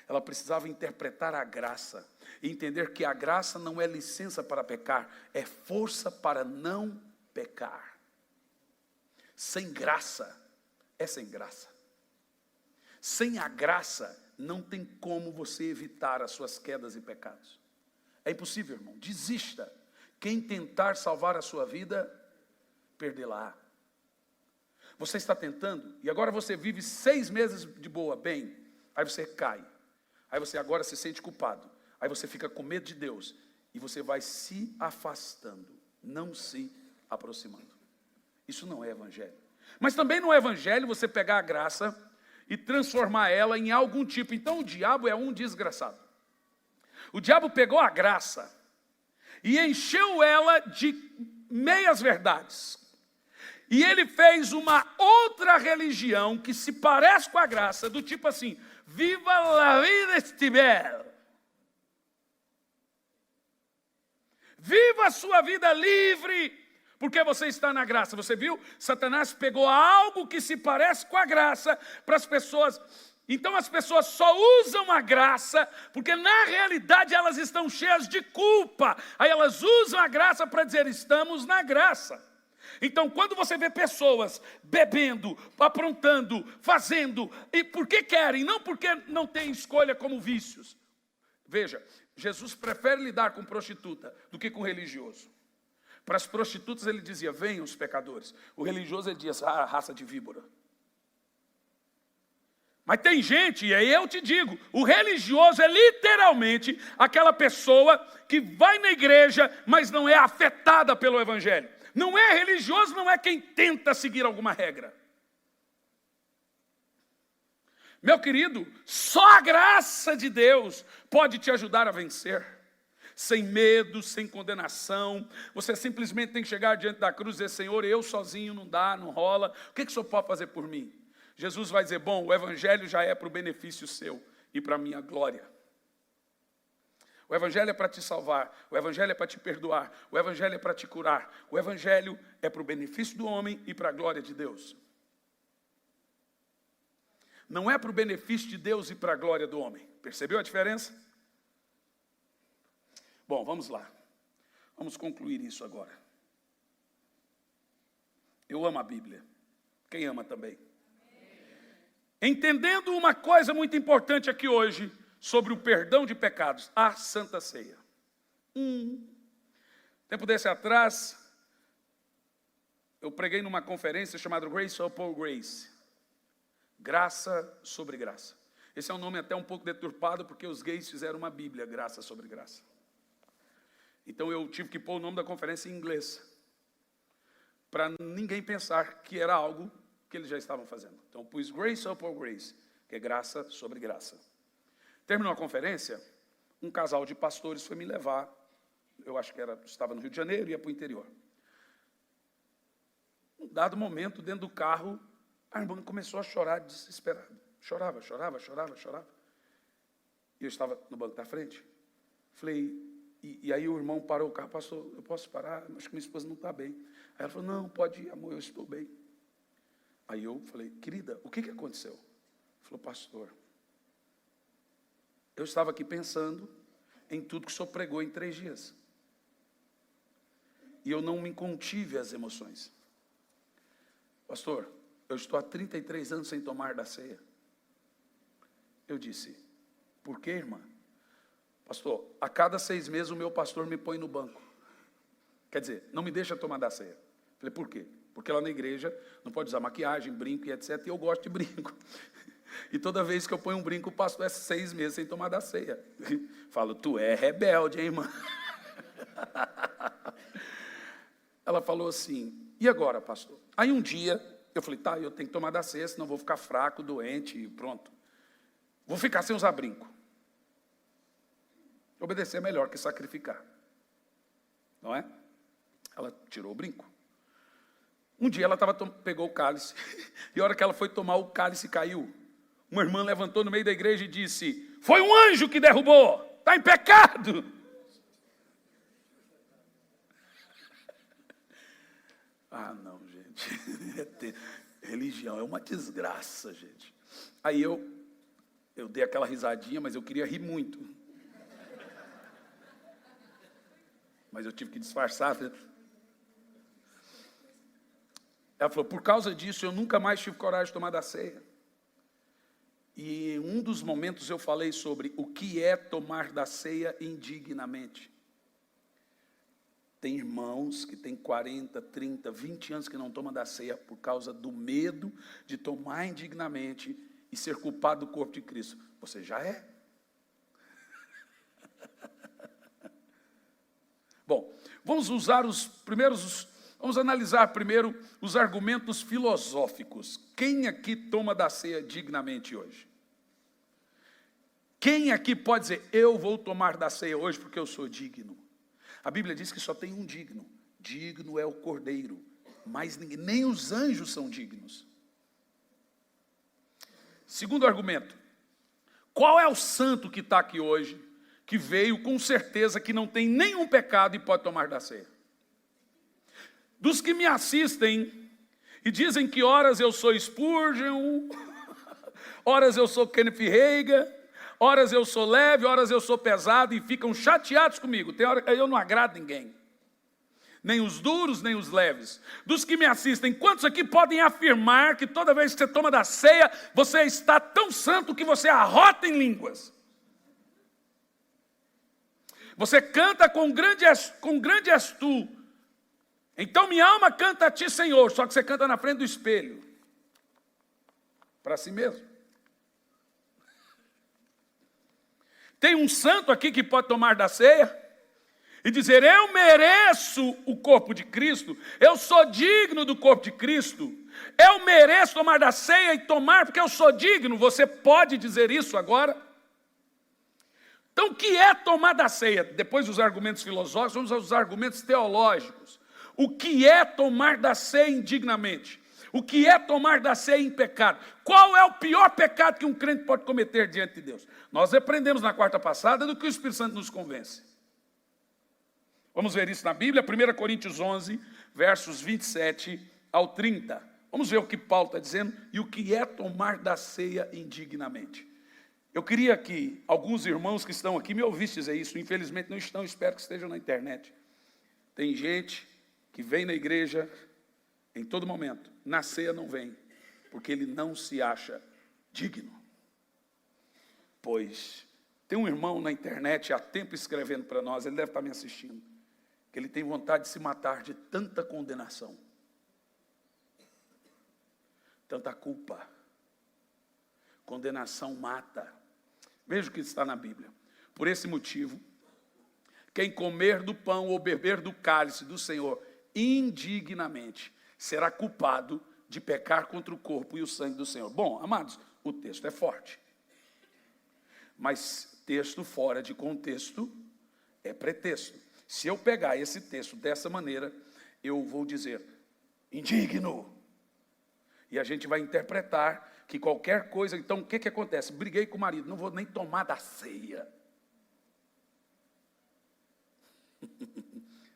A: Ela precisava interpretar a graça e entender que a graça não é licença para pecar, é força para não pecar. Sem graça, é sem graça. Sem a graça, não tem como você evitar as suas quedas e pecados. É impossível, irmão. Desista. Quem tentar salvar a sua vida, perdê-la. Você está tentando, e agora você vive 6 meses de boa, bem, aí você cai. Aí você agora se sente culpado. Aí você fica com medo de Deus. E você vai se afastando, não se aproximando. Isso não é evangelho. Mas também não é evangelho você pegar a graça e transformar ela em algum tipo. Então o diabo é um desgraçado. O diabo pegou a graça e encheu ela de meias verdades. E ele fez uma outra religião que se parece com a graça, do tipo assim, viva la vida estiver. Viva a sua vida livre, porque você está na graça. Você viu? Satanás pegou algo que se parece com a graça para as pessoas. Então as pessoas só usam a graça, porque na realidade elas estão cheias de culpa. Aí elas usam a graça para dizer, estamos na graça. Então, quando você vê pessoas bebendo, aprontando, fazendo, e porque querem, não porque não têm escolha como vícios. Veja, Jesus prefere lidar com prostituta do que com religioso. Para as prostitutas ele dizia, venham os pecadores. O religioso ele dizia, raça de víbora. Mas tem gente, e aí eu te digo, o religioso é literalmente aquela pessoa que vai na igreja, mas não é afetada pelo evangelho. Não é religioso, não é quem tenta seguir alguma regra. Meu querido, só a graça de Deus pode te ajudar a vencer. Sem medo, sem condenação. Você simplesmente tem que chegar diante da cruz e dizer, Senhor, eu sozinho não dá, não rola. O que o Senhor pode fazer por mim? Jesus vai dizer, bom, o evangelho já é para o benefício seu e para a minha glória. O evangelho é para te salvar, o evangelho é para te perdoar, o evangelho é para te curar, o evangelho é para o benefício do homem e para a glória de Deus. Não é para o benefício de Deus e para a glória do homem. Percebeu a diferença? Bom, vamos lá. Vamos concluir isso agora. Eu amo a Bíblia. Quem ama também? Entendendo uma coisa muito importante aqui hoje, sobre o perdão de pecados, a Santa Ceia. Tempo desse atrás, eu preguei numa conferência chamada Grace Upon Grace. Graça sobre graça. Esse é um nome até um pouco deturpado, porque os gays fizeram uma Bíblia, graça sobre graça. Então eu tive que pôr o nome da conferência em inglês, para ninguém pensar que era algo que eles já estavam fazendo. Então pus Grace Upon Grace, que é graça sobre graça. Terminou a conferência, um casal de pastores foi me levar, eu acho que estava no Rio de Janeiro, ia para o interior. Um dado momento, dentro do carro, a irmã começou a chorar desesperada. Chorava. E eu estava no banco da frente. Falei, e aí o irmão parou o carro, pastor, eu posso parar? Acho que minha esposa não está bem. Aí ela falou, não, pode ir, amor, eu estou bem. Aí eu falei, querida, o que aconteceu? Ela falou, pastor, eu estava aqui pensando em tudo que o senhor pregou em 3 dias. E eu não me contive às emoções. Pastor, eu estou há 33 anos sem tomar da ceia. Eu disse, por quê, irmã? Pastor, a cada 6 meses o meu pastor me põe no banco. Quer dizer, não me deixa tomar da ceia. Falei, por quê? Porque lá na igreja não pode usar maquiagem, brinco e etc. E eu gosto de brinco. E toda vez que eu ponho um brinco, o pastor é 6 meses sem tomar da ceia. Falo, tu é rebelde, hein, irmã? Ela falou assim, e agora, pastor? Aí um dia, eu falei, tá, eu tenho que tomar da ceia, senão eu vou ficar fraco, doente e pronto. Vou ficar sem usar brinco. Obedecer é melhor que sacrificar. Não é? Ela tirou o brinco. Um dia ela pegou o cálice, e a hora que ela foi tomar, o cálice caiu. Uma irmã levantou no meio da igreja e disse, foi um anjo que derrubou, está em pecado. Ah, não, gente. Religião é uma desgraça, gente. Aí eu dei aquela risadinha, mas eu queria rir muito. Mas eu tive que disfarçar. Ela falou, por causa disso, eu nunca mais tive coragem de tomar da ceia. E em um dos momentos eu falei sobre o que é tomar da ceia indignamente. Tem irmãos que têm 40, 30, 20 anos que não tomam da ceia por causa do medo de tomar indignamente e ser culpado do corpo de Cristo. Você já é? Bom, vamos analisar primeiro os argumentos filosóficos. Quem aqui toma da ceia dignamente hoje? Quem aqui pode dizer, eu vou tomar da ceia hoje porque eu sou digno? A Bíblia diz que só tem um digno. Digno é o Cordeiro. Mas ninguém, nem os anjos são dignos. Segundo argumento. Qual é o santo que está aqui hoje, que veio com certeza que não tem nenhum pecado e pode tomar da ceia? Dos que me assistem e dizem que horas eu sou Spurgeon, horas eu sou Kenneth Reagan, horas eu sou leve, horas eu sou pesado, e ficam chateados comigo. Tem hora que eu não agrado ninguém. Nem os duros, nem os leves. Dos que me assistem, quantos aqui podem afirmar que toda vez que você toma da ceia, você está tão santo que você arrota em línguas? Você canta com grande és tu. Então minha alma canta a ti, Senhor. Só que você canta na frente do espelho. Para si mesmo. Tem um santo aqui que pode tomar da ceia e dizer, eu mereço o corpo de Cristo, eu sou digno do corpo de Cristo, eu mereço tomar da ceia e tomar porque eu sou digno. Você pode dizer isso agora? Então, o que é tomar da ceia? Depois dos argumentos filosóficos, vamos aos argumentos teológicos. O que é tomar da ceia indignamente? O que é tomar da ceia em pecado? Qual é o pior pecado que um crente pode cometer diante de Deus? Nós aprendemos na quarta passada do que o Espírito Santo nos convence. Vamos ver isso na Bíblia, 1 Coríntios 11, versos 27 ao 30. Vamos ver o que Paulo está dizendo e o que é tomar da ceia indignamente. Eu queria que alguns irmãos que estão aqui me ouvissem dizer isso, infelizmente não estão, espero que estejam na internet. Tem gente que vem na igreja em todo momento, na ceia não vem, porque ele não se acha digno. Pois tem um irmão na internet há tempo escrevendo para nós, ele deve estar me assistindo, que ele tem vontade de se matar de tanta condenação, tanta culpa. Condenação mata. Veja o que está na Bíblia. Por esse motivo, quem comer do pão ou beber do cálice do Senhor indignamente será culpado de pecar contra o corpo e o sangue do Senhor. Bom, amados, o texto é forte. Mas texto fora de contexto é pretexto. Se eu pegar esse texto dessa maneira, eu vou dizer, indigno. E a gente vai interpretar que qualquer coisa... Então, o que acontece? Briguei com o marido, não vou nem tomar da ceia.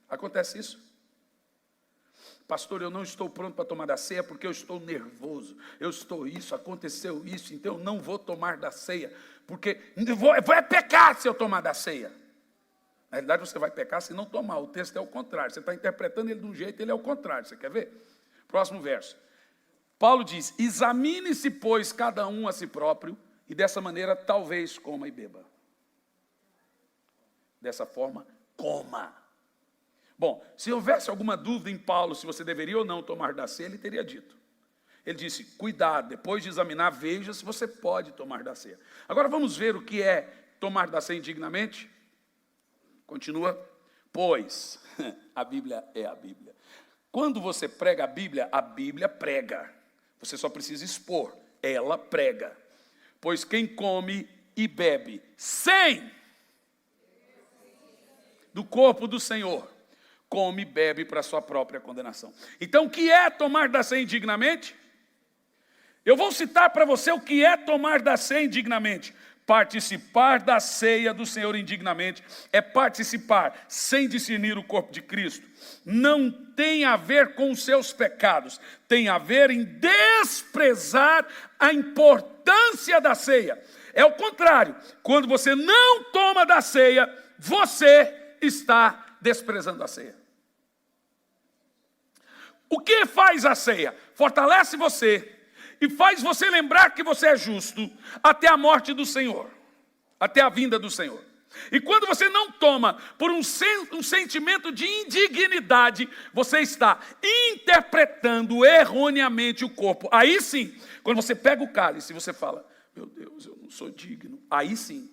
A: Acontece isso? Pastor, eu não estou pronto para tomar da ceia porque eu estou nervoso. Eu estou isso, aconteceu isso, então eu não vou tomar da ceia. Porque é pecar se eu tomar da ceia. Na realidade, você vai pecar se não tomar. O texto é o contrário. Você está interpretando ele de um jeito, ele é o contrário. Você quer ver? Próximo verso. Paulo diz: examine-se, pois, cada um a si próprio, e dessa maneira talvez coma e beba. Dessa forma, coma. Bom, se houvesse alguma dúvida em Paulo se você deveria ou não tomar da ceia, ele teria dito. Ele disse: cuidado, depois de examinar, veja se você pode tomar da ceia. Agora vamos ver o que é tomar da ceia indignamente? Continua. Pois, a Bíblia é a Bíblia. Quando você prega a Bíblia prega. Você só precisa expor, ela prega. Pois quem come e bebe sem do corpo do Senhor, come e bebe para a sua própria condenação. Então, o que é tomar da ceia indignamente? Eu vou citar para você o que é tomar da ceia indignamente. Participar da ceia do Senhor indignamente é participar sem discernir o corpo de Cristo. Não tem a ver com os seus pecados, tem a ver em desprezar a importância da ceia. É o contrário, quando você não toma da ceia, você está desprezando a ceia. O que faz a ceia? Fortalece você e faz você lembrar que você é justo até a morte do Senhor, até a vinda do Senhor. E quando você não toma por um sentimento de indignidade, você está interpretando erroneamente o corpo. Aí sim, quando você pega o cálice e você fala: meu Deus, eu não sou digno. Aí sim.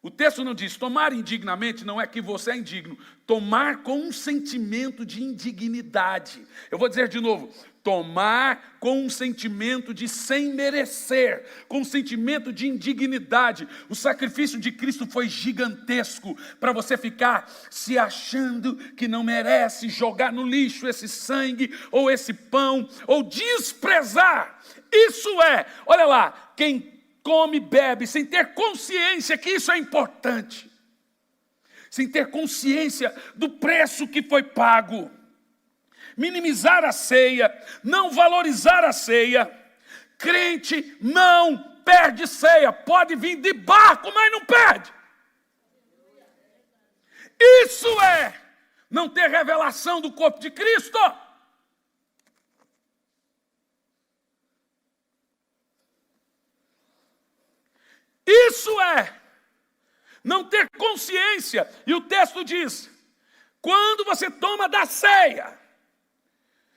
A: O texto não diz tomar indignamente, não é que você é indigno. Tomar com um sentimento de indignidade. Eu vou dizer de novo: tomar com um sentimento de sem merecer, com um sentimento de indignidade. O sacrifício de Cristo foi gigantesco para você ficar se achando que não merece, jogar no lixo esse sangue ou esse pão, ou desprezar. Isso é, olha lá, quem come e bebe sem ter consciência que isso é importante, sem ter consciência do preço que foi pago, minimizar a ceia, não valorizar a ceia. Crente não perde ceia, pode vir de barco, mas não perde. Isso é não ter revelação do corpo de Cristo. Isso é não ter consciência. E o texto diz: quando você toma da ceia,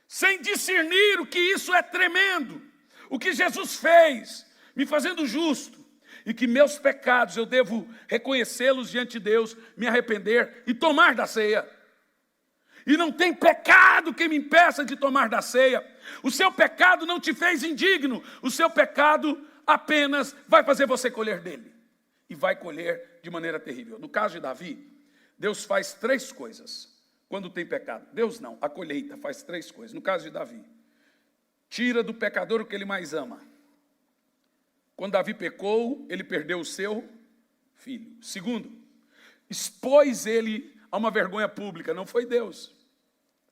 A: sem discernir o que isso é tremendo, o que Jesus fez, me fazendo justo, e que meus pecados eu devo reconhecê-los diante de Deus, me arrepender e tomar da ceia. E não tem pecado que me impeça de tomar da ceia. O seu pecado não te fez indigno, o seu pecado apenas vai fazer você colher dele. E vai colher de maneira terrível. No caso de Davi, Deus faz 3 coisas quando tem pecado. Deus não, a colheita faz 3 coisas. No caso de Davi, tira do pecador o que ele mais ama. Quando Davi pecou, ele perdeu o seu filho. Segundo, expôs ele a uma vergonha pública. Não foi Deus.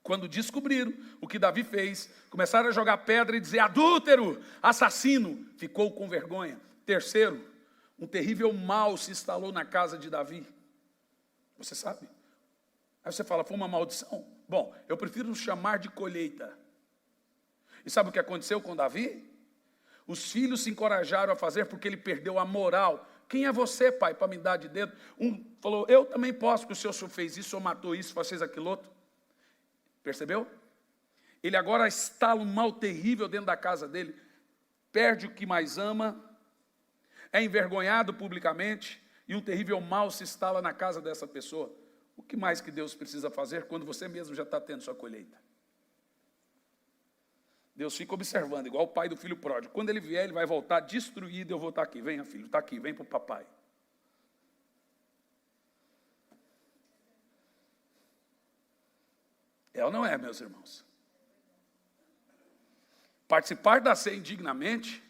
A: Quando descobriram o que Davi fez, começaram a jogar pedra e dizer: adúltero, assassino, ficou com vergonha. Terceiro, um terrível mal se instalou na casa de Davi. Você sabe? Aí você fala: foi uma maldição? Bom, eu prefiro chamar de colheita. E sabe o que aconteceu com Davi? Os filhos se encorajaram a fazer porque ele perdeu a moral. Quem é você, pai, para me dar de dedo? Um falou: eu também posso, que o senhor fez isso, ou matou isso, fez aquilo outro. Percebeu? Ele agora instala um mal terrível dentro da casa dele, perde o que mais ama, é envergonhado publicamente, e um terrível mal se instala na casa dessa pessoa. O que mais que Deus precisa fazer quando você mesmo já está tendo sua colheita? Deus fica observando, igual o pai do filho pródigo. Quando ele vier, ele vai voltar destruído, eu vou estar aqui. Venha, filho, está aqui, vem para o papai. É ou não é, meus irmãos? Participar da ceia indignamente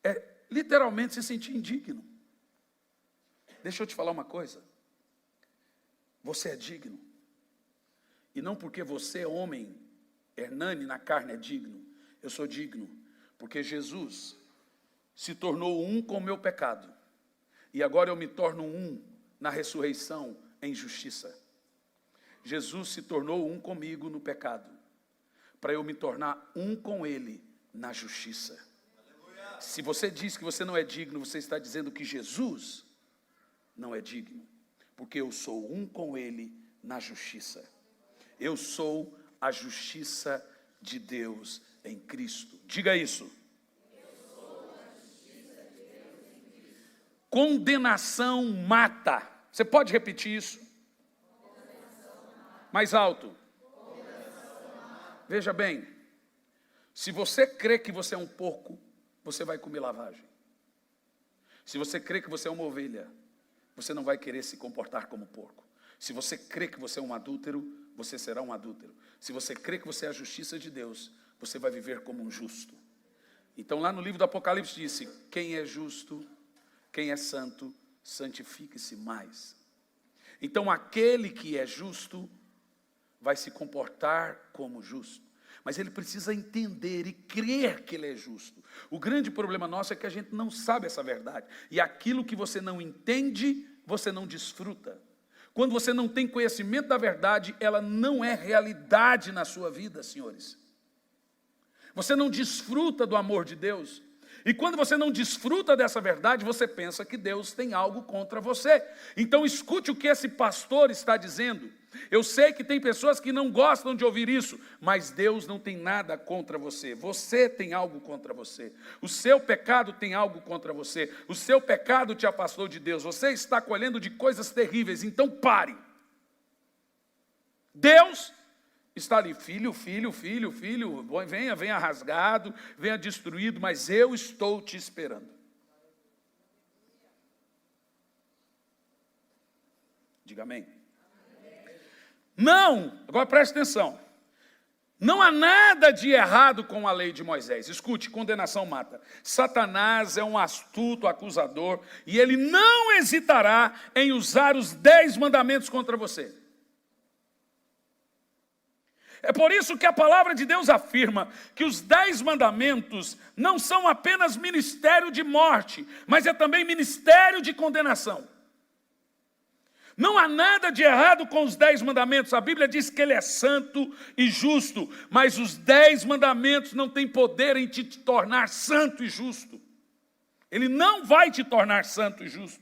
A: é literalmente se sentir indigno. Deixa eu te falar uma coisa. Você é digno. E não porque você, homem, Hernani, na carne, é digno. Eu sou digno porque Jesus se tornou um com o meu pecado. E agora eu me torno um na ressurreição em justiça. Jesus se tornou um comigo no pecado, para eu me tornar um com Ele na justiça. Se você diz que você não é digno, você está dizendo que Jesus não é digno, porque eu sou um com Ele na justiça. Eu sou a justiça de Deus em Cristo. Diga isso. Condenação mata. Você pode repetir isso? Mais alto. Veja bem, se você crê que você é um porco, você vai comer lavagem. Se você crê que você é uma ovelha, você não vai querer se comportar como porco. Se você crê que você é um adúltero, você será um adúltero. Se você crê que você é a justiça de Deus, você vai viver como um justo. Então lá no livro do Apocalipse disse, quem é justo, quem é santo, santifique-se mais. Então aquele que é justo vai se comportar como justo. Mas ele precisa entender e crer que ele é justo. O grande problema nosso é que a gente não sabe essa verdade. E aquilo que você não entende, você não desfruta. Quando você não tem conhecimento da verdade, ela não é realidade na sua vida, senhores. Você não desfruta do amor de Deus. E quando você não desfruta dessa verdade, você pensa que Deus tem algo contra você. Então escute o que esse pastor está dizendo. Eu sei que tem pessoas que não gostam de ouvir isso, mas Deus não tem nada contra você. Você tem algo contra você. O seu pecado tem algo contra você. O seu pecado te afastou de Deus. Você está colhendo de coisas terríveis, então pare. Deus está ali, filho, venha rasgado, venha destruído, mas eu estou te esperando. Diga amém. Não, agora preste atenção. Não há nada de errado com a lei de Moisés. Escute, condenação mata. Satanás é um astuto acusador e ele não hesitará em usar os 10 mandamentos contra você. É por isso que a palavra de Deus afirma que os 10 mandamentos não são apenas ministério de morte, mas é também ministério de condenação. Não há nada de errado com os 10 mandamentos. A Bíblia diz que ele é santo e justo, mas os 10 mandamentos não têm poder em te tornar santo e justo. Ele não vai te tornar santo e justo.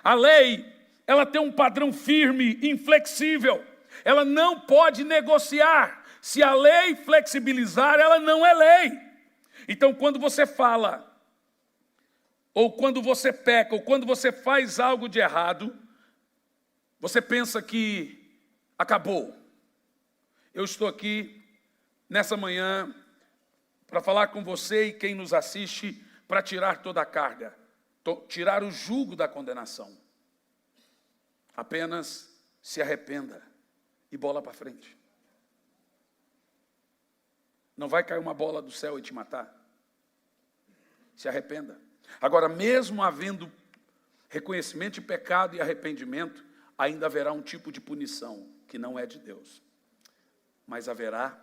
A: A lei, ela tem um padrão firme, inflexível. Ela não pode negociar. Se a lei flexibilizar, ela não é lei. Então, quando você fala, ou quando você peca, ou quando você faz algo de errado, você pensa que acabou. Eu estou aqui nessa manhã para falar com você e quem nos assiste, para tirar toda a carga, tirar o jugo da condenação. Apenas se arrependa e bola para frente. Não vai cair uma bola do céu e te matar. Se arrependa. Agora, mesmo havendo reconhecimento de pecado e arrependimento, ainda haverá um tipo de punição que não é de Deus. Mas haverá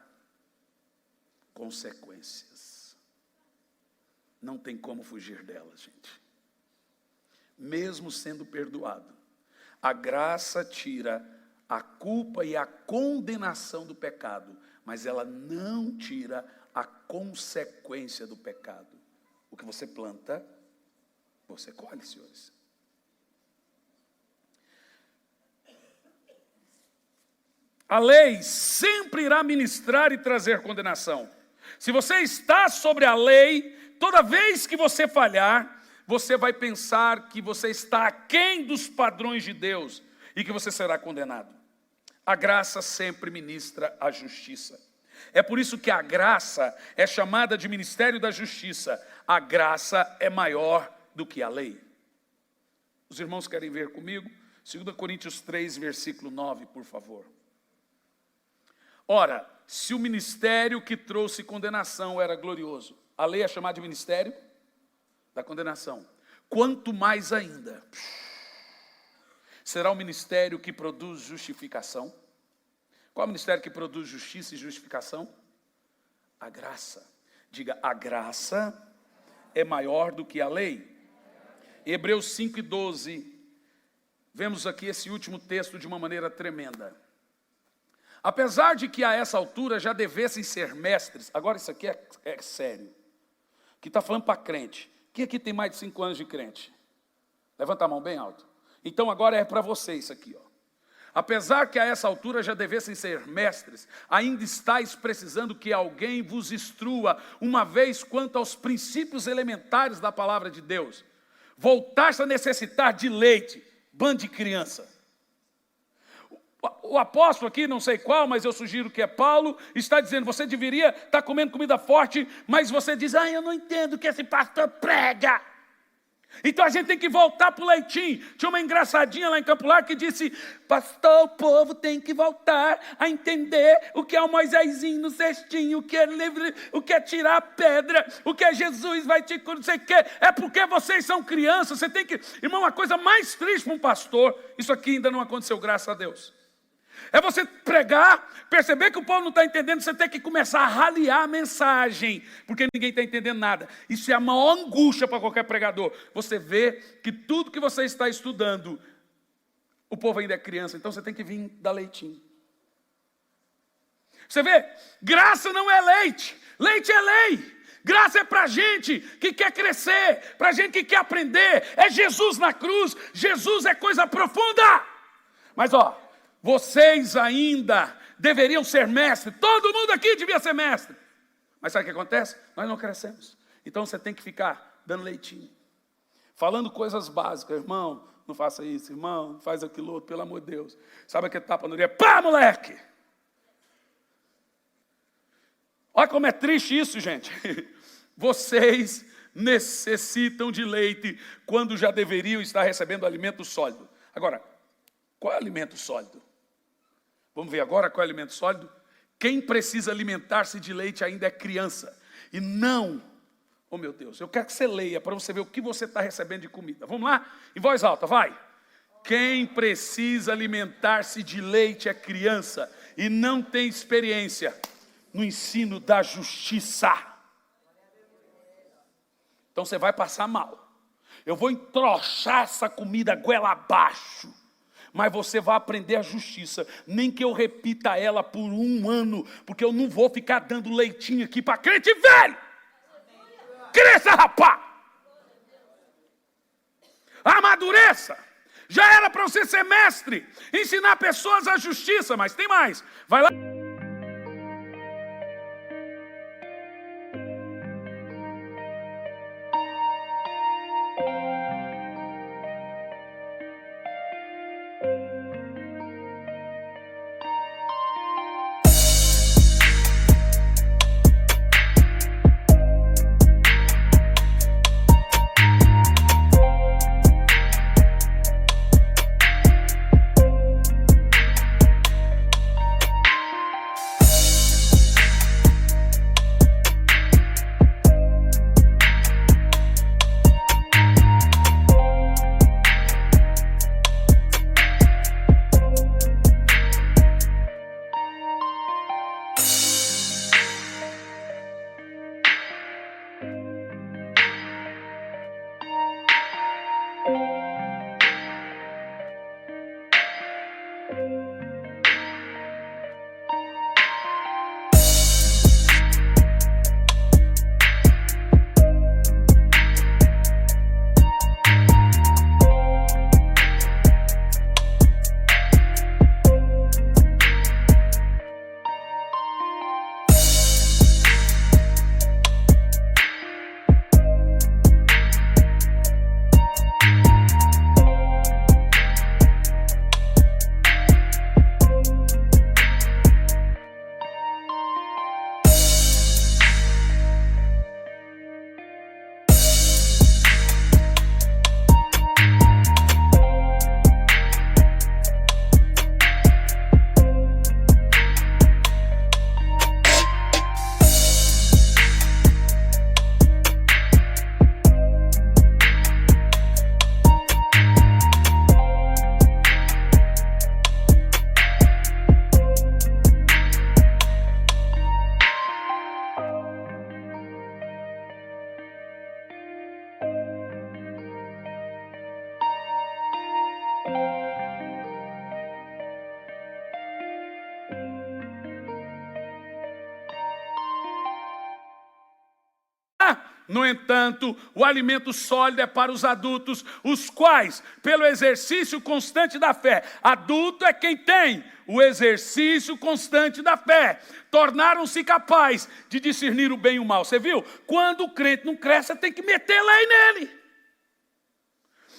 A: consequências. Não tem como fugir delas, gente. Mesmo sendo perdoado, a graça tira a culpa e a condenação do pecado, mas ela não tira a consequência do pecado. O que você planta, você colhe, senhores. A lei sempre irá ministrar e trazer condenação. Se você está sobre a lei, toda vez que você falhar, você vai pensar que você está aquém dos padrões de Deus e que você será condenado. A graça sempre ministra a justiça. É por isso que a graça é chamada de ministério da justiça. A graça é maior do que a lei. Os irmãos querem ver comigo? 2 Coríntios 3, versículo 9, por favor. Ora, se o ministério que trouxe condenação era glorioso, a lei é chamada de ministério da condenação. Quanto mais ainda será o ministério que produz justificação. Qual é o ministério que produz justiça e justificação? A graça. Diga, a graça é maior do que a lei. Hebreus 5:12 vemos aqui esse último texto de uma maneira tremenda. Apesar de que a essa altura já devessem ser mestres, agora isso aqui é sério, que está falando para crente. Quem aqui tem mais de 5 anos de crente? Levanta a mão bem alto. Então agora é para você isso aqui, ó. Apesar que a essa altura já devessem ser mestres, ainda estáis precisando que alguém vos instrua uma vez quanto aos princípios elementares da palavra de Deus. Voltar-se a necessitar de leite, bando de criança. O apóstolo aqui, não sei qual, mas eu sugiro que é Paulo, está dizendo, você deveria estar comendo comida forte, mas você diz, eu não entendo o que esse pastor prega. Então a gente tem que voltar para o leitinho. Tinha uma engraçadinha lá em Campo Largo que disse, pastor, o povo tem que voltar a entender o que é o Moisésinho no cestinho, o que é livre, o que é tirar a pedra, o que é Jesus vai te curar, não sei o que. É porque vocês são crianças, você tem que... Irmão, uma coisa mais triste para um pastor, isso aqui ainda não aconteceu, graças a Deus. É você pregar, perceber que o povo não está entendendo, você tem que começar a raliar a mensagem, porque ninguém está entendendo nada. Isso é a maior angústia para qualquer pregador. Você vê que tudo que você está estudando, o povo ainda é criança, então você tem que vir dar leitinho. Você vê, graça não é leite, leite é lei. Graça é para gente que quer crescer, para gente que quer aprender. É Jesus na cruz, Jesus é coisa profunda. Mas vocês ainda deveriam ser mestres. Todo mundo aqui devia ser mestre. Mas sabe o que acontece? Nós não crescemos. Então você tem que ficar dando leitinho. Falando coisas básicas. Irmão, não faça isso. Irmão, não faz aquilo outro, pelo amor de Deus. Sabe aquele tapa no orelha? Pá, moleque! Olha como é triste isso, gente. Vocês necessitam de leite quando já deveriam estar recebendo alimento sólido. Agora, qual é o alimento sólido? Vamos ver agora qual é o alimento sólido? Quem precisa alimentar-se de leite ainda é criança. E não, oh meu Deus, eu quero que você leia para você ver o que você está recebendo de comida. Vamos lá? Em voz alta, vai. Quem precisa alimentar-se de leite é criança e não tem experiência no ensino da justiça. Então você vai passar mal. Eu vou entrochar essa comida goela abaixo. Mas você vai aprender a justiça, nem que eu repita ela por 1 ano, porque eu não vou ficar dando leitinho aqui para crente velho. Cresça, rapaz! Amadureça! Já era para você ser mestre, ensinar pessoas a justiça, mas tem mais. Vai lá. No entanto, o alimento sólido é para os adultos, os quais, pelo exercício constante da fé, adulto é quem tem o exercício constante da fé, tornaram-se capazes de discernir o bem e o mal. Você viu? Quando o crente não cresce, você tem que meter lei nele.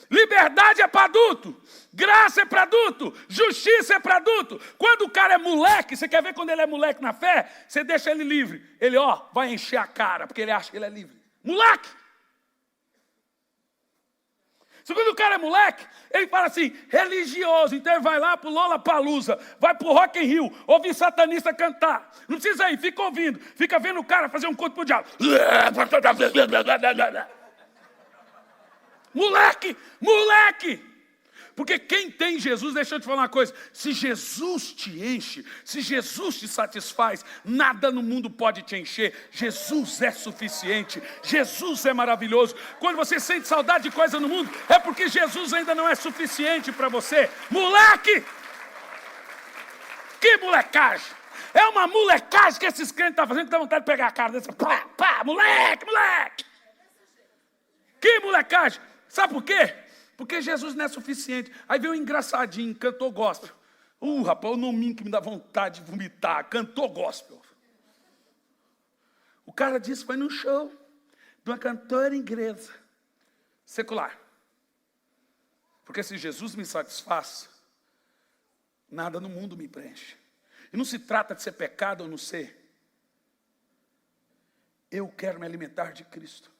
A: Liberdade é para adulto, graça é para adulto, justiça é para adulto. Quando o cara é moleque, você quer ver quando ele é moleque na fé? Você deixa ele livre. Ele, vai encher a cara, porque ele acha que ele é livre. Moleque! Se quando o cara é moleque, ele fala assim, religioso, então ele vai lá pro Lollapalooza, vai pro Rock in Rio, ouvir satanista cantar. Não precisa ir, fica ouvindo, fica vendo o cara fazer um culto pro diabo. Moleque! Porque quem tem Jesus, deixa eu te falar uma coisa, se Jesus te enche, se Jesus te satisfaz, nada no mundo pode te encher. Jesus é suficiente, Jesus é maravilhoso. Quando você sente saudade de coisa no mundo, é porque Jesus ainda não é suficiente para você. Moleque! Que molecagem! É uma molecagem que esses crentes estão fazendo, que dá vontade de pegar a cara desse, moleque! Que molecagem! Sabe por quê? Porque Jesus não é suficiente. Aí veio um engraçadinho, cantor gospel. Rapaz, o nominho que me dá vontade de vomitar, cantor gospel. O cara disse que foi num show de uma cantora inglesa, secular. Porque se Jesus me satisfaz, nada no mundo me preenche. E não se trata de ser pecado ou não ser. Eu quero me alimentar de Cristo.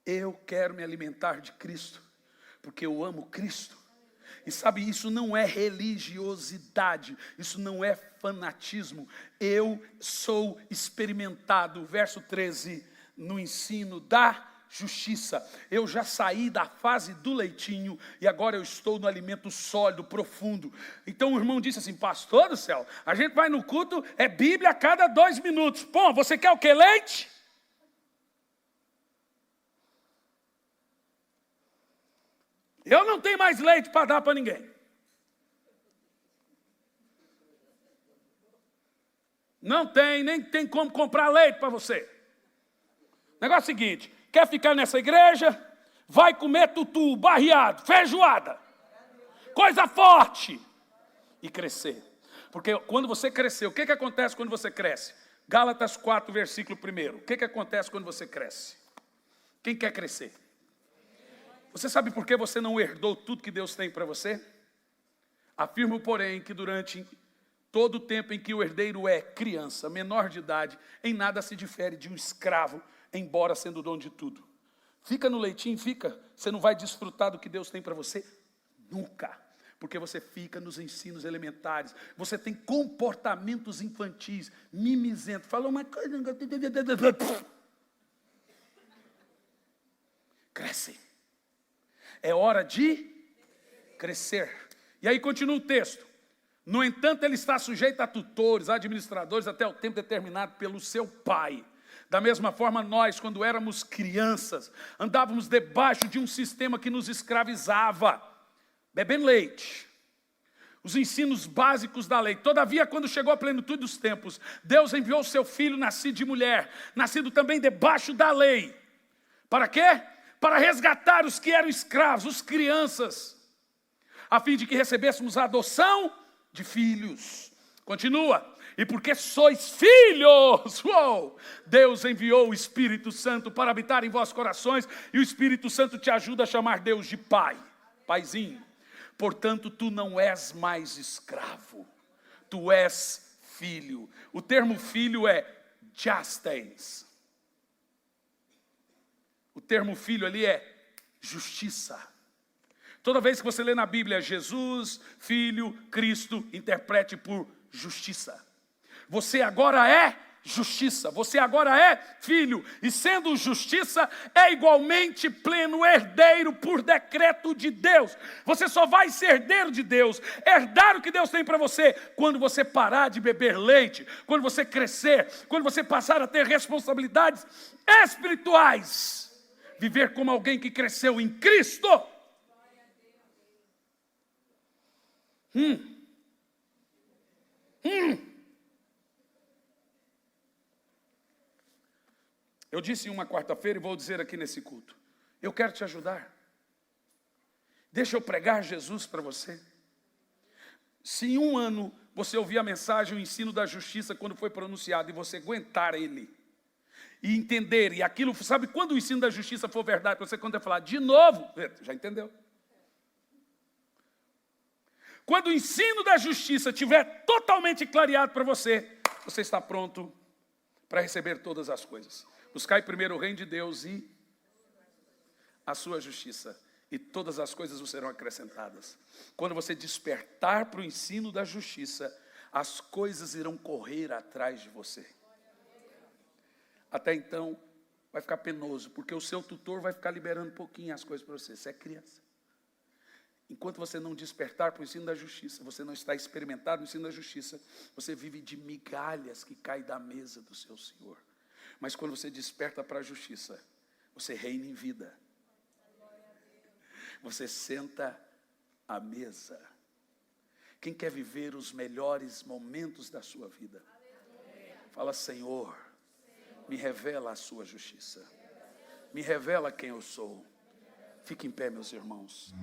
A: Eu quero me alimentar de Cristo, porque eu amo Cristo. E sabe, isso não é religiosidade, isso não é fanatismo. Eu sou experimentado, verso 13, no ensino da justiça. Eu já saí da fase do leitinho e agora eu estou no alimento sólido, profundo. Então o irmão disse assim, pastor do céu, a gente vai no culto, é Bíblia a cada 2 minutos. Pô, você quer o quê? Leite? Eu não tenho mais leite para dar para ninguém. Não tem, nem tem como comprar leite para você. O negócio é o seguinte, quer ficar nessa igreja? Vai comer tutu, barreado, feijoada. Coisa forte. E crescer. Porque quando você crescer, o que acontece quando você cresce? Gálatas 4, versículo 1. O que acontece quando você cresce? Quem quer crescer? Você sabe por que você não herdou tudo que Deus tem para você? Afirmo, porém, que durante todo o tempo em que o herdeiro é criança, menor de idade, em nada se difere de um escravo, embora sendo o dono de tudo. Fica no leitinho, fica. Você não vai desfrutar do que Deus tem para você? Nunca. Porque você fica nos ensinos elementares. Você tem comportamentos infantis, mimizentos. Falou uma coisa... Cresce. É hora de crescer. E aí continua o texto. No entanto, ele está sujeito a tutores, a administradores, até o tempo determinado pelo seu pai. Da mesma forma, nós, quando éramos crianças, andávamos debaixo de um sistema que nos escravizava, bebendo leite. Os ensinos básicos da lei. Todavia, quando chegou a plenitude dos tempos, Deus enviou o seu filho, nascido de mulher, nascido também debaixo da lei. Para quê? Para resgatar os que eram escravos, os crianças, a fim de que recebêssemos a adoção de filhos. Continua. E porque sois filhos, Deus enviou o Espírito Santo para habitar em vossos corações, e o Espírito Santo te ajuda a chamar Deus de Pai, Paizinho. Portanto, tu não és mais escravo, tu és filho. O termo filho é justes. O termo filho ali é justiça. Toda vez que você lê na Bíblia Jesus, Filho, Cristo, interprete por justiça. Você agora é justiça, você agora é filho. E sendo justiça, é igualmente pleno herdeiro por decreto de Deus. Você só vai ser herdeiro de Deus, herdar o que Deus tem para você, quando você parar de beber leite, quando você crescer, quando você passar a ter responsabilidades espirituais. Viver como alguém que cresceu em Cristo. Eu disse em uma quarta-feira e vou dizer aqui nesse culto. Eu quero te ajudar. Deixa eu pregar Jesus para você. Se em um ano você ouvir a mensagem, o ensino da justiça, quando foi pronunciado, e você aguentar ele, e entender, e aquilo, sabe quando o ensino da justiça for verdade, você quando vai falar de novo, já entendeu? Quando o ensino da justiça estiver totalmente clareado para você, você está pronto para receber todas as coisas. Buscai primeiro o reino de Deus e a sua justiça, e todas as coisas vos serão acrescentadas. Quando você despertar para o ensino da justiça, as coisas irão correr atrás de você. Até então, vai ficar penoso, porque o seu tutor vai ficar liberando um pouquinho as coisas para você. Você é criança. Enquanto você não despertar para o ensino da justiça, você não está experimentado no ensino da justiça, você vive de migalhas que caem da mesa do seu Senhor. Mas quando você desperta para a justiça, você reina em vida. Você senta à mesa. Quem quer viver os melhores momentos da sua vida? Fala, Senhor, me revela a sua justiça. Me revela quem eu sou. Fique em pé, meus irmãos.